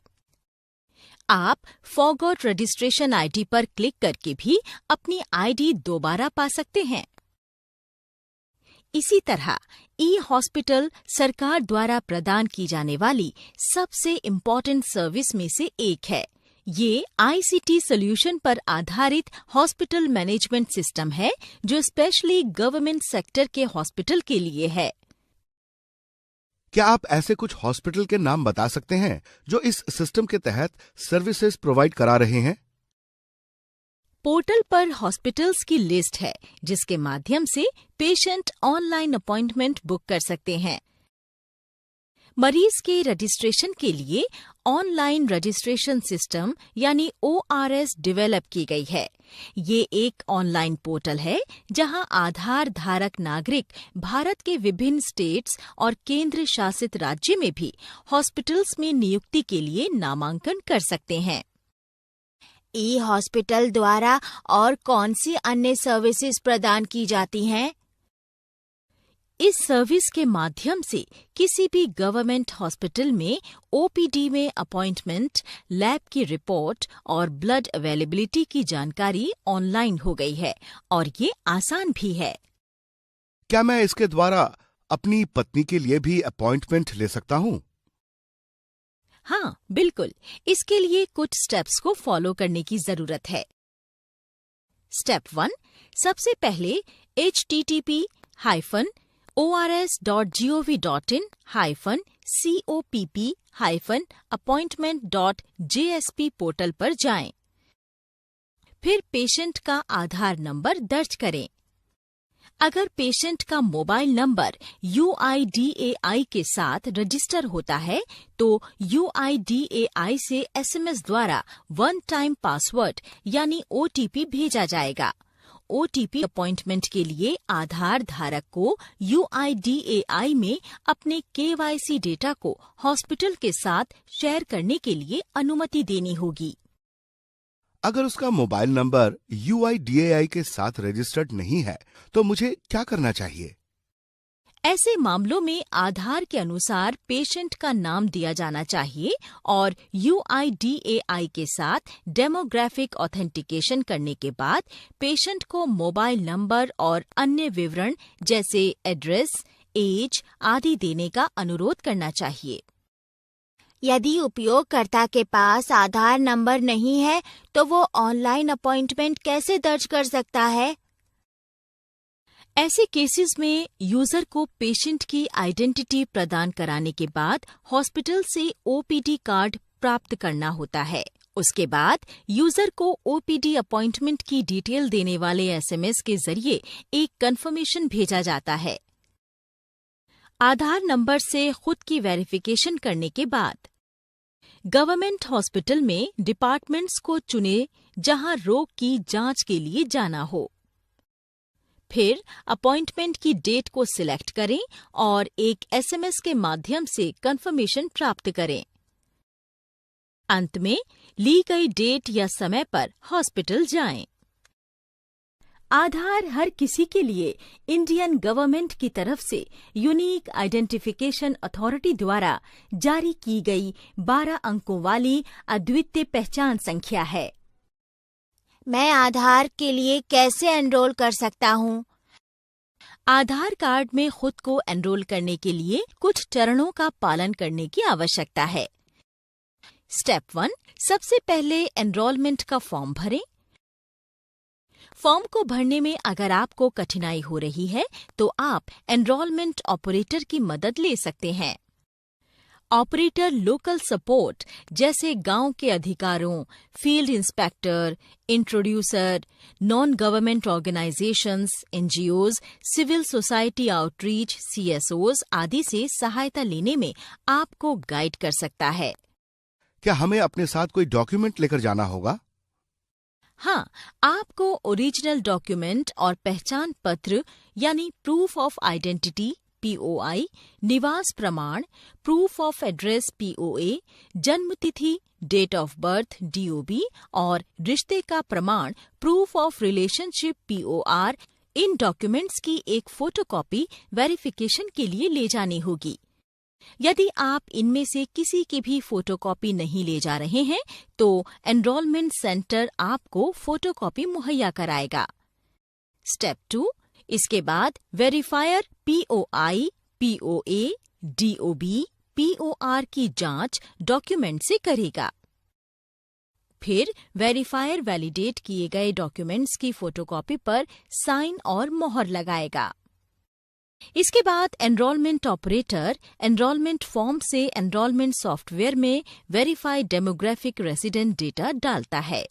आप फॉरगॉट रजिस्ट्रेशन आईडी पर क्लिक करके भी अपनी आईडी दोबारा पा सकते हैं। इसी तरह ई-हॉस्पिटल सरकार द्वारा प्रदान की जाने वाली सबसे इम्पोर्टेंट सर्विस में से एक है। ये ICT सॉल्यूशन पर आधारित हॉस्पिटल मैनेजमेंट सिस्टम है, जो स्पेशली गवर्नमेंट सेक्टर के हॉस्पिटल के लिए है। क्या आप ऐसे कुछ हॉस्पिटल के नाम बता सकते हैं जो इस सिस्टम के तहत सर्विसेज प्रोवाइड करा रहे हैं? पोर्टल पर हॉस्पिटल्स की लिस्ट है, जिसके माध्यम से पेशेंट ऑनलाइन अपॉइंटमेंट बुक कर सकते हैं। मरीज के रजिस्ट्रेशन के लिए ऑनलाइन रजिस्ट्रेशन सिस्टम यानी ORS डेवलप की गई है। ये एक ऑनलाइन पोर्टल है जहां आधार धारक नागरिक भारत के विभिन्न स्टेट्स और केंद्र शासित राज्य में भी हॉस्पिटल्स में नियुक्ति के लिए नामांकन कर सकते हैं। ई-हॉस्पिटल द्वारा और कौन सी अन्य सर्विसेज प्रदान की जाती हैं? इस सर्विस के माध्यम से किसी भी गवर्नमेंट हॉस्पिटल में OPD में अपॉइंटमेंट, लैब की रिपोर्ट और ब्लड अवेलेबिलिटी की जानकारी ऑनलाइन हो गई है और ये आसान भी है। क्या मैं इसके द्वारा अपनी पत्नी के लिए भी अपॉइंटमेंट ले सकता हूँ? हाँ, बिल्कुल। इसके लिए कुछ स्टेप्स को फॉलो करने की जरूरत है। स्टेप 1, सबसे पहले http://ors.gov.in/COPP-appointment.jsp पोर्टल पर जाएं। फिर पेशेंट का आधार नंबर दर्ज करें। अगर पेशेंट का मोबाइल नंबर UIDAI के साथ रजिस्टर होता है, तो UIDAI से SMS द्वारा वन टाइम पासवर्ड यानी OTP भेजा जाएगा। OTP अपॉइंटमेंट के लिए आधार धारक को UIDAI में अपने KYC डेटा को हॉस्पिटल के साथ शेयर करने के लिए अनुमति देनी होगी। अगर उसका मोबाइल नंबर UIDAI के साथ रजिस्टर्ड नहीं है तो मुझे क्या करना चाहिए? ऐसे मामलों में आधार के अनुसार पेशेंट का नाम दिया जाना चाहिए और UIDAI के साथ डेमोग्राफिक ऑथेंटिकेशन करने के बाद पेशेंट को मोबाइल नंबर और अन्य विवरण जैसे एड्रेस, एज आदि देने का अनुरोध करना चाहिए। यदि उपयोगकर्ता के पास आधार नंबर नहीं है तो वो ऑनलाइन अपॉइंटमेंट कैसे दर्ज कर सकता है? ऐसे केसेस में यूजर को पेशेंट की आइडेंटिटी प्रदान कराने के बाद हॉस्पिटल से OPD कार्ड प्राप्त करना होता है। उसके बाद यूजर को OPD अपॉइंटमेंट की डिटेल देने वाले SMS के जरिए एक कंफर्मेशन भेजा जाता है। आधार नंबर से खुद की वेरिफिकेशन करने के बाद गवर्नमेंट हॉस्पिटल में डिपार्टमेंट्स को चुने जहां रोग की जांच के लिए जाना हो। फिर अपॉइंटमेंट की डेट को सिलेक्ट करें और एक SMS के माध्यम से कंफर्मेशन प्राप्त करें। अंत में ली गई डेट या समय पर हॉस्पिटल जाएं। आधार हर किसी के लिए इंडियन गवर्नमेंट की तरफ से यूनिक आइडेंटिफिकेशन अथॉरिटी द्वारा जारी की गई 12 अंकों वाली अद्वितीय पहचान संख्या है। मैं आधार के लिए कैसे एनरोल कर सकता हूँ? आधार कार्ड में खुद को एनरोल करने के लिए कुछ चरणों का पालन करने की आवश्यकता है। स्टेप 1, सबसे पहले एनरोलमेंट का फॉर्म भरें। फॉर्म को भरने में अगर आपको कठिनाई हो रही है तो आप एनरोलमेंट ऑपरेटर की मदद ले सकते हैं। ऑपरेटर लोकल सपोर्ट जैसे गांव के अधिकारों, field inspector, introducer, non government organisations, NGOs, civil society outreach, CSOs आदि से सहायता लेने में आपको गाइड कर सकता है। क्या हमें अपने साथ कोई डॉक्यूमेंट लेकर जाना होगा? हाँ, आपको ओरिजिनल डॉक्यूमेंट और पहचान पत्र यानी प्रूफ ऑफ आइडेंटिटी POI, निवास प्रमाण, प्रूफ ऑफ एड्रेस POA, जन्मतिथि डेट ऑफ बर्थ DOB और रिश्ते का प्रमाण proof of relationship POR in documents की एक फोटोकॉपी वेरिफिकेशन के लिए ले जानी होगी। यदि आप इनमें से किसी की भी फोटोकॉपी नहीं ले जा रहे हैं तो एनरोलमेंट सेंटर आपको फोटोकॉपी मुहैया कराएगा। स्टेप 2, इसके बाद verifier POI, POA, DOB, POR की जांच डॉक्यूमेंट से करेगा। फिर वेरीफायर वैलिडेट किए गए डॉक्यूमेंट्स की फोटोकॉपी पर साइन और मोहर लगाएगा। इसके बाद एनरोलमेंट ऑपरेटर एनरोलमेंट फॉर्म से एनरोलमेंट सॉफ्टवेयर में वेरीफाइड डेमोग्राफिक रेसिडेंट डेटा डालता है।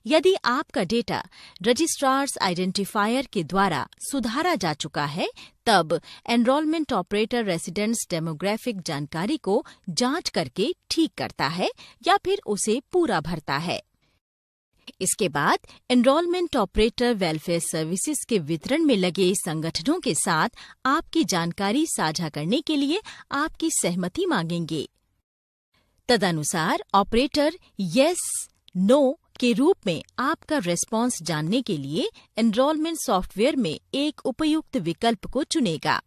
यदि आपका डेटा रजिस्ट्रार्स आइडेंटिफायर के द्वारा सुधारा जा चुका है तब एनरोलमेंट ऑपरेटर रेसिडेंट्स डेमोग्राफिक जानकारी को जांच करके ठीक करता है या फिर उसे पूरा भरता है। इसके बाद एनरोलमेंट ऑपरेटर वेलफेयर सर्विसेज के वितरण में लगे संगठनों के साथ आपकी जानकारी साझा करने के लिए आपकी सहमति मांगेंगे। तदनुसार ऑपरेटर यस, नो के रूप में आपका रेस्पॉन्स जानने के लिए एनरोलमेंट सॉफ्टवेयर में एक उपयुक्त विकल्प को चुनेगा।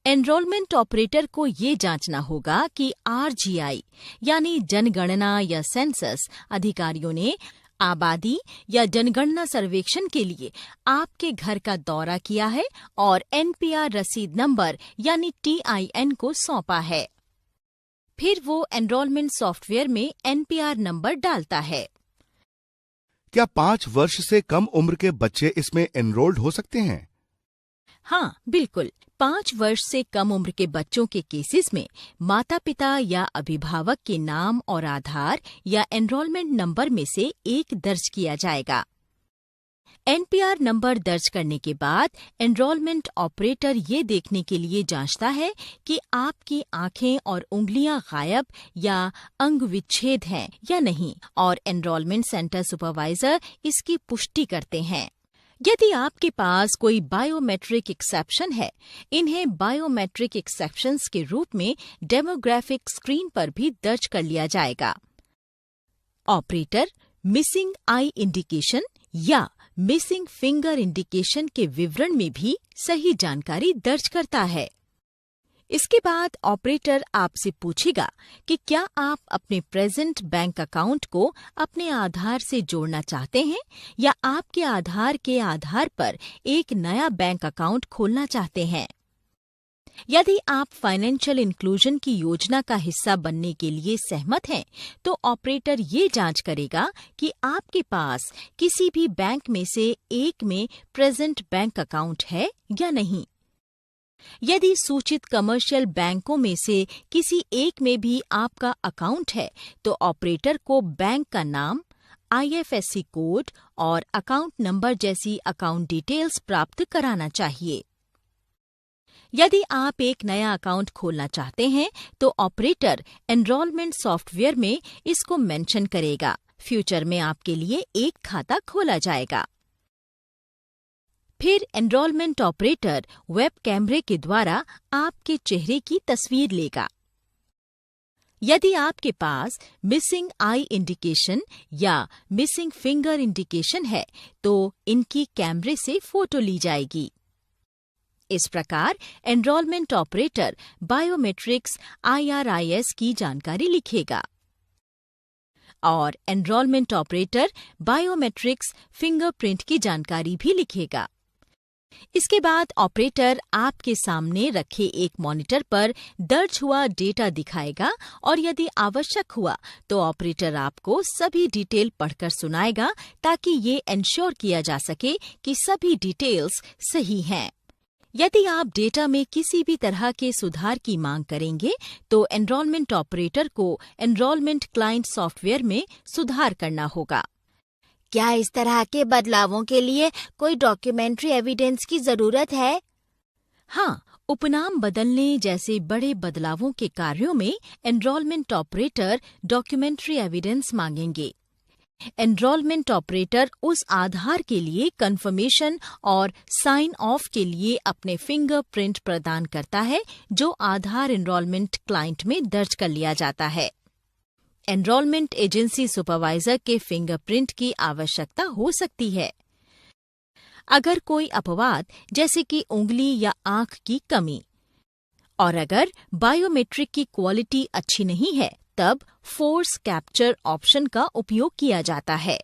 एनरोलमेंट ऑपरेटर को ये जांचना होगा कि RGI यानी जनगणना या सेंसस अधिकारियों ने आबादी या जनगणना सर्वेक्षण के लिए आपके घर का दौरा किया है और NPR रसीद नंबर यानी TIN को सौंपा है। फिर वो एनरोलमेंट सॉफ्टवेयर में NPR नंबर डालता है। क्या 5 वर्ष से कम उम्र के बच्चे इसमें एनरोल्ड हो सकते हैं? हाँ, बिल्कुल। 5 वर्ष से कम उम्र के बच्चों के केसेस में माता पिता या अभिभावक के नाम और आधार या एनरोलमेंट नंबर में से एक दर्ज किया जाएगा। NPR नंबर दर्ज करने के बाद एनरोलमेंट ऑपरेटर ये देखने के लिए जांचता है कि आपकी आंखें और उंगलियां गायब या अंग विच्छेद हैं या नहीं और एनरोलमेंट सेंटर सुपरवाइजर इसकी पुष्टि करते हैं। यदि आपके पास कोई बायोमेट्रिक एक्सेप्शन है, इन्हें बायोमेट्रिक एक्सेप्शंस के रूप में डेमोग्राफिक स्क्रीन पर भी दर्ज कर लिया जाएगा। ऑपरेटर मिसिंग आई इंडिकेशन या मिसिंग फिंगर इंडिकेशन के विवरण में भी सही जानकारी दर्ज करता है। इसके बाद ऑपरेटर आपसे पूछेगा कि क्या आप अपने प्रेजेंट बैंक अकाउंट को अपने आधार से जोड़ना चाहते हैं या आपके आधार के आधार पर एक नया बैंक अकाउंट खोलना चाहते हैं। यदि आप फाइनेंशियल इंक्लूजन की योजना का हिस्सा बनने के लिए सहमत हैं, तो ऑपरेटर ये जांच करेगा कि आपके पास किसी भी बैंक में से एक में प्रेजेंट बैंक अकाउंट है या नहीं। यदि सूचित कमर्शियल बैंकों में से किसी एक में भी आपका अकाउंट है, तो ऑपरेटर को बैंक का नाम, IFSC कोड और अकाउंट नंबर जैसी अकाउंट डिटेल्स प्राप्त कराना चाहिए। यदि आप एक नया अकाउंट खोलना चाहते हैं, तो ऑपरेटर एनरोलमेंट सॉफ्टवेयर में इसको मेंशन करेगा। फ्यूचर में आपके लिए एक खाता खोला जाएगा। फिर एनरोलमेंट ऑपरेटर वेब कैमरे के द्वारा आपके चेहरे की तस्वीर लेगा। यदि आपके पास मिसिंग आई इंडिकेशन या मिसिंग फिंगर इंडिकेशन है, तो इनकी कैमरे से फोटो ली जाएगी। इस प्रकार एनरोलमेंट ऑपरेटर बायोमेट्रिक्स IRIS की जानकारी लिखेगा और एनरोलमेंट ऑपरेटर बायोमेट्रिक्स फिंगरप्रिंट की जानकारी भी लिखेगा। इसके बाद ऑपरेटर आपके सामने रखे एक मॉनिटर पर दर्ज हुआ डेटा दिखाएगा और यदि आवश्यक हुआ तो ऑपरेटर आपको सभी डिटेल पढ़कर सुनाएगा ताकि ये एंश्योर किया जा सके कि सभी डिटेल्स सही हैं। यदि आप डेटा में किसी भी तरह के सुधार की मांग करेंगे तो एनरोलमेंट ऑपरेटर को एनरोलमेंट क्लाइंट सॉफ्टवेयर में सुधार करना होगा। क्या इस तरह के बदलावों के लिए कोई डॉक्यूमेंट्री एविडेंस की जरूरत है? हाँ, उपनाम बदलने जैसे बड़े बदलावों के कार्यों में एनरोलमेंट ऑपरेटर डॉक्यूमेंट्री एविडेंस मांगेंगे। एनरोलमेंट ऑपरेटर उस आधार के लिए कंफर्मेशन और साइन ऑफ के लिए अपने फिंगरप्रिंट प्रदान करता है जो आधार एनरोलमेंट क्लाइंट में दर्ज कर लिया जाता है। एनरोलमेंट एजेंसी सुपरवाइजर के फिंगरप्रिंट की आवश्यकता हो सकती है। अगर कोई अपवाद जैसे कि उंगली या आंख की कमी और अगर बायोमेट्रिक की क्वालिटी अच्छी नहीं है, तब फोर्स कैप्चर ऑप्शन का उपयोग किया जाता है।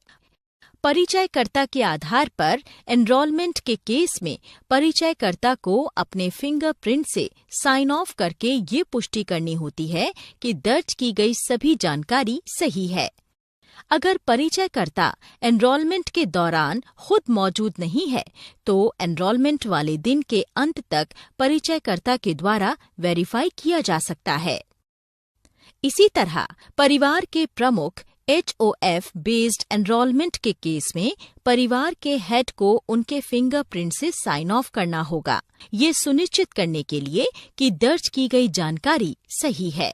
परिचयकर्ता के आधार पर एनरोलमेंट के केस में परिचयकर्ता को अपने फिंगरप्रिंट से साइन ऑफ करके ये पुष्टि करनी होती है कि दर्ज की गई सभी जानकारी सही है। अगर परिचयकर्ता एनरोलमेंट के दौरान खुद मौजूद नहीं है, तो एनरोलमेंट वाले दिन के अंत तक परिचयकर्ता के द्वारा वेरीफाई किया जा सकता है। इसी तरह परिवार के प्रमुख HOF बेस्ड एनरोलमेंट के केस में परिवार के हेड को उनके फिंगरप्रिंट से साइन ऑफ करना होगा, ये सुनिश्चित करने के लिए कि दर्ज की गई जानकारी सही है।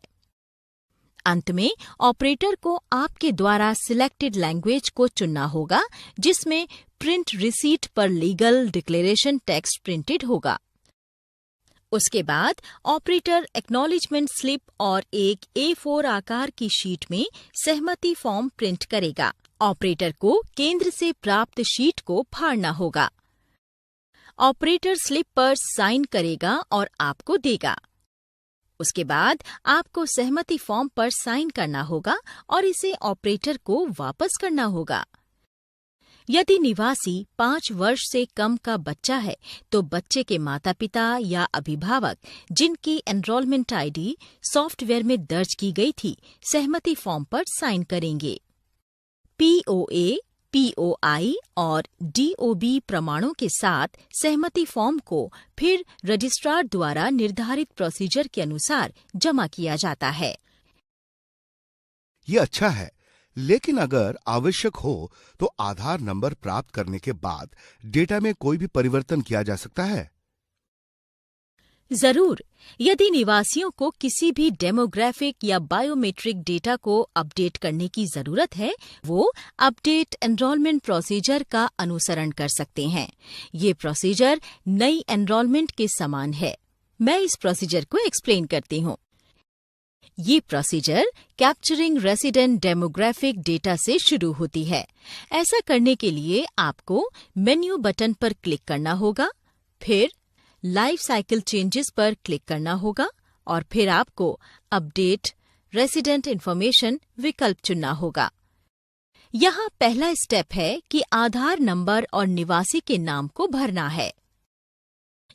अंत में ऑपरेटर को आपके द्वारा सिलेक्टेड लैंग्वेज को चुनना होगा जिसमें प्रिंट रिसीट पर लीगल डिक्लेरेशन टेक्स्ट प्रिंटेड होगा। उसके बाद ऑपरेटर एक्नॉलेजमेंट स्लिप और एक A4 आकार की शीट में सहमति फॉर्म प्रिंट करेगा। ऑपरेटर को केंद्र से प्राप्त शीट को फाड़ना होगा। ऑपरेटर स्लिप पर साइन करेगा और आपको देगा। उसके बाद आपको सहमति फॉर्म पर साइन करना होगा और इसे ऑपरेटर को वापस करना होगा। यदि निवासी 5 वर्ष से कम का बच्चा है, तो बच्चे के माता पिता या अभिभावक जिनकी एनरोलमेंट ID सॉफ्टवेयर में दर्ज की गई थी, सहमति फॉर्म पर साइन करेंगे। POA, POI और DOB प्रमाणों के साथ सहमति फॉर्म को फिर रजिस्ट्रार द्वारा निर्धारित प्रोसीजर के अनुसार जमा किया जाता है। ये अच्छा है, लेकिन अगर आवश्यक हो तो आधार नंबर प्राप्त करने के बाद डेटा में कोई भी परिवर्तन किया जा सकता है? जरूर। यदि निवासियों को किसी भी डेमोग्राफिक या बायोमेट्रिक डेटा को अपडेट करने की जरूरत है, वो अपडेट एनरोलमेंट प्रोसीजर का अनुसरण कर सकते हैं। ये प्रोसीजर नई एनरोलमेंट के समान है। मैं इस प्रोसीजर को एक्सप्लेन करती हूँ। ये procedure capturing resident demographic data से शुरू होती है। ऐसा करने के लिए आपको मेन्यू बटन पर क्लिक करना होगा, फिर लाइफ साइकिल चेंजेस पर क्लिक करना होगा और फिर आपको अपडेट रेसिडेंट इंफॉर्मेशन विकल्प चुनना होगा। यहाँ पहला स्टेप है कि आधार नंबर और निवासी के नाम को भरना है।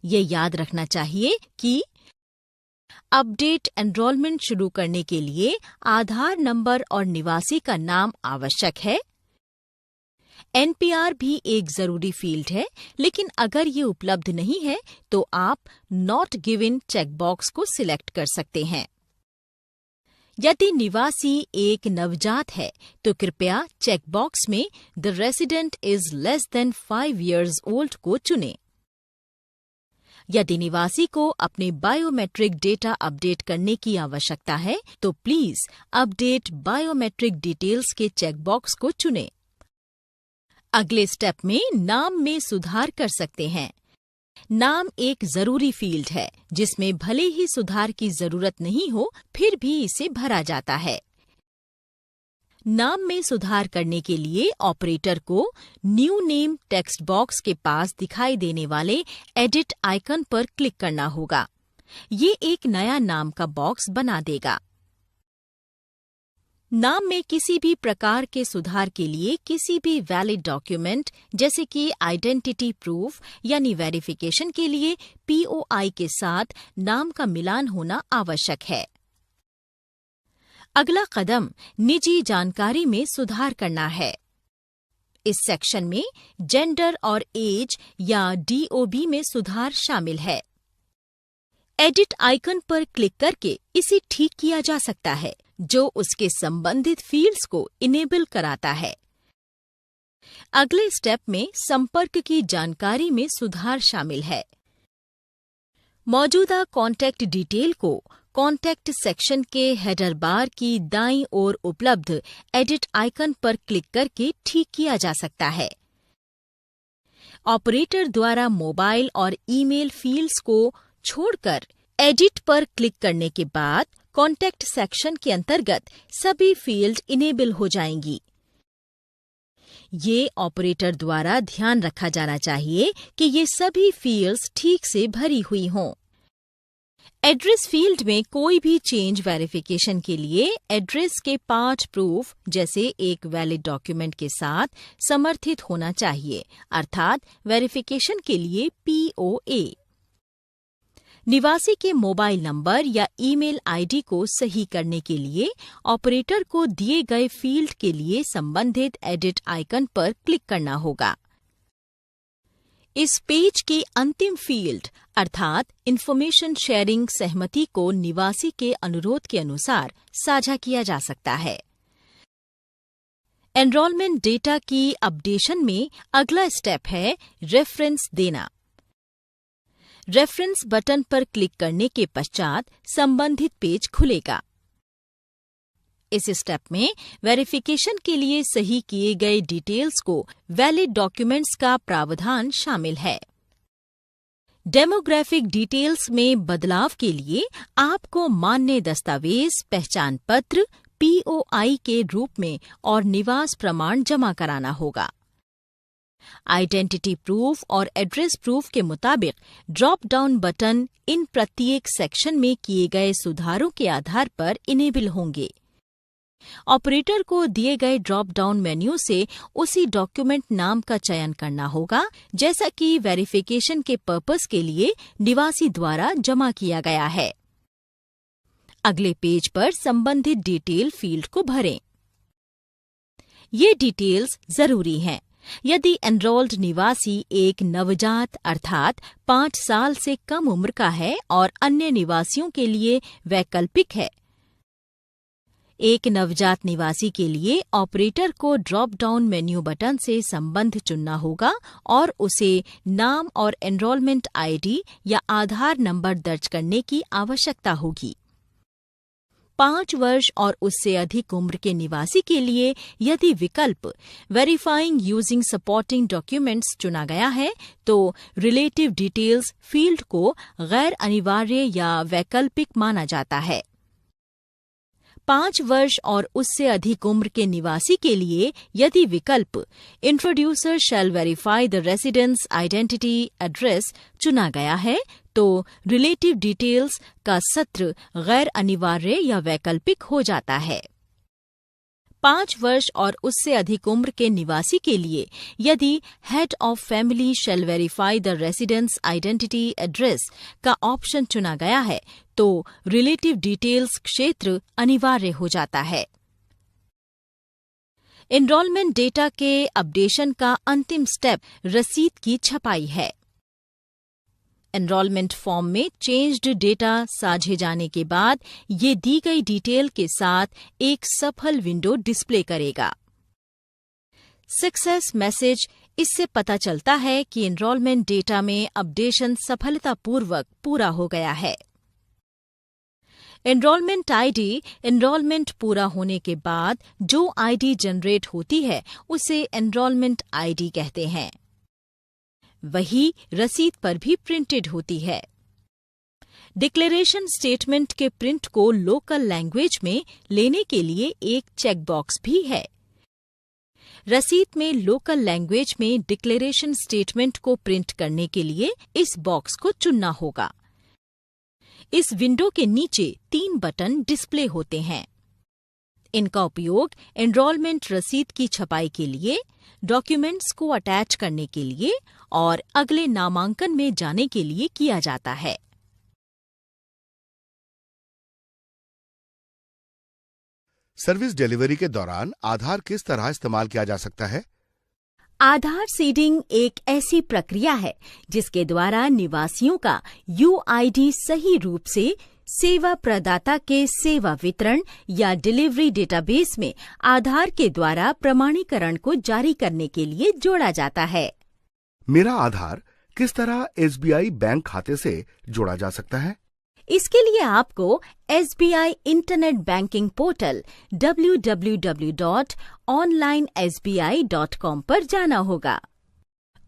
ये याद रखना चाहिए कि अपडेट एनरोलमेंट शुरू करने के लिए आधार नंबर और निवासी का नाम आवश्यक है। एनपीआर भी एक जरूरी फील्ड है, लेकिन अगर ये उपलब्ध नहीं है तो आप नॉट गिवन चेकबॉक्स को सिलेक्ट कर सकते हैं। यदि निवासी एक नवजात है तो कृपया चेकबॉक्स में the resident is less than 5 years old को चुनें। यदि निवासी को अपने बायोमेट्रिक डेटा अपडेट करने की आवश्यकता है तो प्लीज अपडेट बायोमेट्रिक डिटेल्स के चेकबॉक्स को चुनें। अगले स्टेप में नाम में सुधार कर सकते हैं। नाम एक जरूरी फील्ड है जिसमें भले ही सुधार की जरूरत नहीं हो, फिर भी इसे भरा जाता है। नाम में सुधार करने के लिए ऑपरेटर को न्यू नेम टेक्स्ट बॉक्स के पास दिखाई देने वाले एडिट आइकन पर क्लिक करना होगा। ये एक नया नाम का बॉक्स बना देगा। नाम में किसी भी प्रकार के सुधार के लिए किसी भी वैलिड डॉक्यूमेंट जैसे कि आइडेंटिटी प्रूफ यानी वेरिफिकेशन के लिए पीओआई के साथ नाम का मिलान होना आवश्यक है। अगला कदम निजी जानकारी में सुधार करना है। इस सेक्शन में जेंडर और एज या डीओबी में सुधार शामिल है। एडिट आइकन पर क्लिक करके इसे ठीक किया जा सकता है, जो उसके संबंधित फील्ड्स को इनेबल कराता है। अगले स्टेप में संपर्क की जानकारी में सुधार शामिल है। मौजूदा कॉन्टैक्ट डिटेल को कॉन्टैक्ट सेक्शन के हेडर बार की दाईं ओर उपलब्ध एडिट आइकन पर क्लिक करके ठीक किया जा सकता है। ऑपरेटर द्वारा मोबाइल और ईमेल फील्ड्स को छोड़कर एडिट पर क्लिक करने के बाद कॉन्टैक्ट सेक्शन के अंतर्गत सभी फील्ड इनेबल हो जाएंगी। ये ऑपरेटर द्वारा ध्यान रखा जाना चाहिए कि ये सभी फील्ड्स ठीक से भरी हुई हों। एड्रेस फील्ड में कोई भी चेंज वेरिफिकेशन के लिए एड्रेस के 5 प्रूफ जैसे एक वैलिड डॉक्यूमेंट के साथ समर्थित होना चाहिए, अर्थात वेरिफिकेशन के लिए पीओए। निवासी के मोबाइल नंबर या ईमेल आईडी को सही करने के लिए ऑपरेटर को दिए गए फील्ड के लिए संबंधित एडिट आइकन पर क्लिक करना होगा। इस पेज की अंतिम फील्ड अर्थात इंफॉर्मेशन शेयरिंग सहमति को निवासी के अनुरोध के अनुसार साझा किया जा सकता है। एनरोलमेंट डेटा की अपडेशन में अगला स्टेप है रेफरेंस देना। रेफरेंस बटन पर क्लिक करने के पश्चात संबंधित पेज खुलेगा। इस स्टेप में वेरिफिकेशन के लिए सही किए गए डिटेल्स को वैलिड डॉक्यूमेंट्स का प्रावधान शामिल है। डेमोग्राफिक डिटेल्स में बदलाव के लिए आपको मान्य दस्तावेज, पहचान पत्र, पीओआई के रूप में और निवास प्रमाण जमा कराना होगा। आइडेंटिटी प्रूफ और एड्रेस प्रूफ के मुताबिक ड्रॉप डाउन बटन इन प्रत्येक सेक्शन में किए गए सुधारों के आधार पर इनेबल होंगे। ऑपरेटर को दिए गए ड्रॉप डाउन मेन्यू से उसी डॉक्यूमेंट नाम का चयन करना होगा जैसा कि वेरिफिकेशन के पर्पस के लिए निवासी द्वारा जमा किया गया है। अगले पेज पर संबंधित डिटेल फील्ड को भरें। ये डिटेल्स जरूरी हैं। यदि एनरोल्ड निवासी एक नवजात अर्थात 5 साल से कम उम्र का है और अन्य निवासियों के लिए वैकल्पिक है। एक नवजात निवासी के लिए ऑपरेटर को ड्रॉप डाउन मेन्यू बटन से संबंध चुनना होगा और उसे नाम और एनरोलमेंट आईडी या आधार नंबर दर्ज करने की आवश्यकता होगी। 5 वर्ष और उससे अधिक उम्र के निवासी के लिए यदि विकल्प वेरीफाइंग यूजिंग सपोर्टिंग डॉक्यूमेंट्स चुना गया है तो रिलेटिव डिटेल्स फील्ड को गैर अनिवार्य या वैकल्पिक माना जाता है। 5 वर्ष और उससे अधिक उम्र के निवासी के लिए यदि विकल्प introducer shall verify the residence identity address चुना गया है तो रिलेटिव डिटेल्स का सत्र गैर अनिवार्य या वैकल्पिक हो जाता है। 5 वर्ष और उससे अधिक उम्र के निवासी के लिए यदि head of family shall verify the residence identity address का ऑप्शन चुना गया है तो रिलेटिव डिटेल्स क्षेत्र अनिवार्य हो जाता है। एनरोलमेंट डेटा के अपडेशन का अंतिम स्टेप रसीद की छपाई है। एनरोलमेंट फॉर्म में चेंज्ड डेटा साझे जाने के बाद ये दी गई डिटेल के साथ एक सफल विंडो डिस्प्ले करेगा। सक्सेस मैसेज इससे पता चलता है कि एनरोलमेंट डेटा में अपडेशन सफलतापूर्वक पूरा हो गया है। एनरोलमेंट आईडी एनरोलमेंट पूरा होने के बाद जो आईडी जनरेट होती है उसे एनरोलमेंट आईडी कहते हैं। वही रसीद पर भी प्रिंटेड होती है। डिक्लेरेशन स्टेटमेंट के प्रिंट को लोकल लैंग्वेज में लेने के लिए एक चेक बॉक्स भी है। रसीद में लोकल लैंग्वेज में डिक्लेरेशन स्टेटमेंट को प्रिंट करने के लिए इस बॉक्स को चुनना होगा। इस विंडो के नीचे 3 बटन डिस्प्ले होते हैं। इनका उपयोग एनरोलमेंट रसीद की छपाई के लिए, डॉक्यूमेंट्स को अटैच करने के लिए और अगले नामांकन में जाने के लिए किया जाता है। सर्विस डिलीवरी के दौरान आधार किस तरह इस्तेमाल किया जा सकता है? आधार सीडिंग एक ऐसी प्रक्रिया है जिसके द्वारा निवासियों का यूआईडी सही रूप से सेवा प्रदाता के सेवा वितरण या डिलीवरी डेटाबेस में आधार के द्वारा प्रमाणीकरण को जारी करने के लिए जोड़ा जाता है। मेरा आधार किस तरह एसबीआई बैंक खाते से जोड़ा जा सकता है? इसके लिए आपको SBI internet banking portal www.onlinesbi.com पर जाना होगा।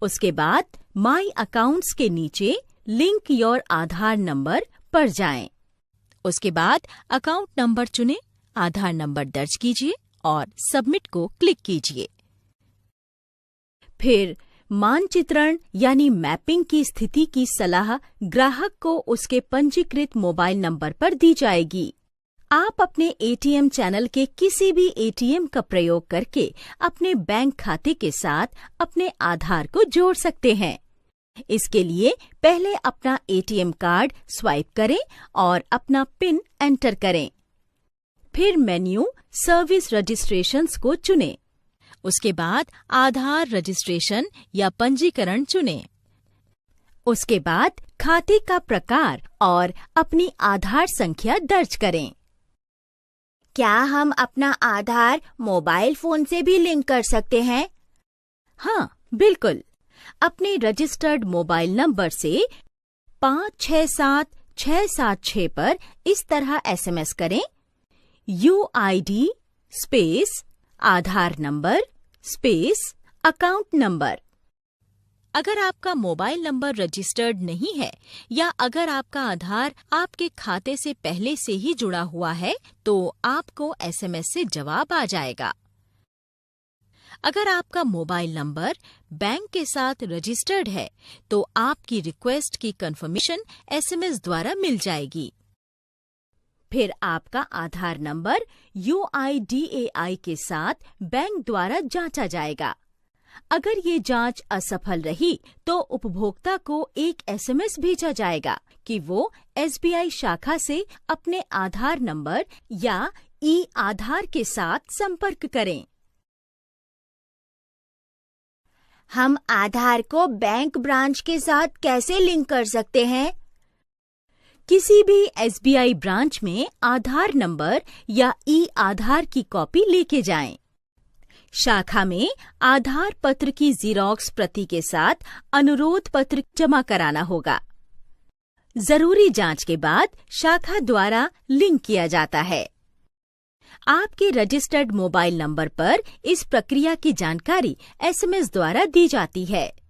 उसके बाद माई अकाउंट्स के नीचे लिंक योर आधार नंबर पर जाएं। उसके बाद अकाउंट नंबर चुनें, आधार नंबर दर्ज कीजिए और सबमिट को क्लिक कीजिए। फिर मानचित्रण यानी मैपिंग की स्थिति की सलाह ग्राहक को उसके पंजीकृत मोबाइल नंबर पर दी जाएगी। आप अपने एटीएम चैनल के किसी भी एटीएम का प्रयोग करके अपने बैंक खाते के साथ अपने आधार को जोड़ सकते हैं। इसके लिए पहले अपना एटीएम कार्ड स्वाइप करें और अपना पिन एंटर करें। फिर मेन्यू सर्विस रजिस्ट्रेशंस को चुनें। उसके बाद आधार रजिस्ट्रेशन या पंजीकरण चुनें। उसके बाद खाते का प्रकार और अपनी आधार संख्या दर्ज करें। क्या हम अपना आधार मोबाइल फोन से भी लिंक कर सकते हैं? हाँ, बिल्कुल। अपने रजिस्टर्ड मोबाइल नंबर से 567676 पर इस तरह एसएमएस करें, यूआईडी स्पेस आधार नंबर स्पेस अकाउंट नंबर। अगर आपका मोबाइल नंबर रजिस्टर्ड नहीं है या अगर आपका आधार आपके खाते से पहले से ही जुड़ा हुआ है तो आपको एसएमएस से जवाब आ जाएगा। अगर आपका मोबाइल नंबर बैंक के साथ रजिस्टर्ड है तो आपकी रिक्वेस्ट की कंफर्मेशन एसएमएस द्वारा मिल जाएगी। फिर आपका आधार नंबर यूआईडीएआई के साथ बैंक द्वारा जांचा जाएगा। अगर ये जांच असफल रही तो उपभोक्ता को एक एसएमएस भेजा जाएगा कि वो एसबीआई शाखा से अपने आधार नंबर या ई-आधार के साथ संपर्क करें। हम आधार को बैंक ब्रांच के साथ कैसे लिंक कर सकते हैं? किसी भी एसबीआई ब्रांच में आधार नंबर या ई-आधार की कॉपी लेके जाएं। शाखा में आधार पत्र की ज़ेरॉक्स प्रति के साथ अनुरोध पत्र जमा कराना होगा। जरूरी जांच के बाद शाखा द्वारा लिंक किया जाता है। आपके रजिस्टर्ड मोबाइल नंबर पर इस प्रक्रिया की जानकारी एसएमएस द्वारा दी जाती है।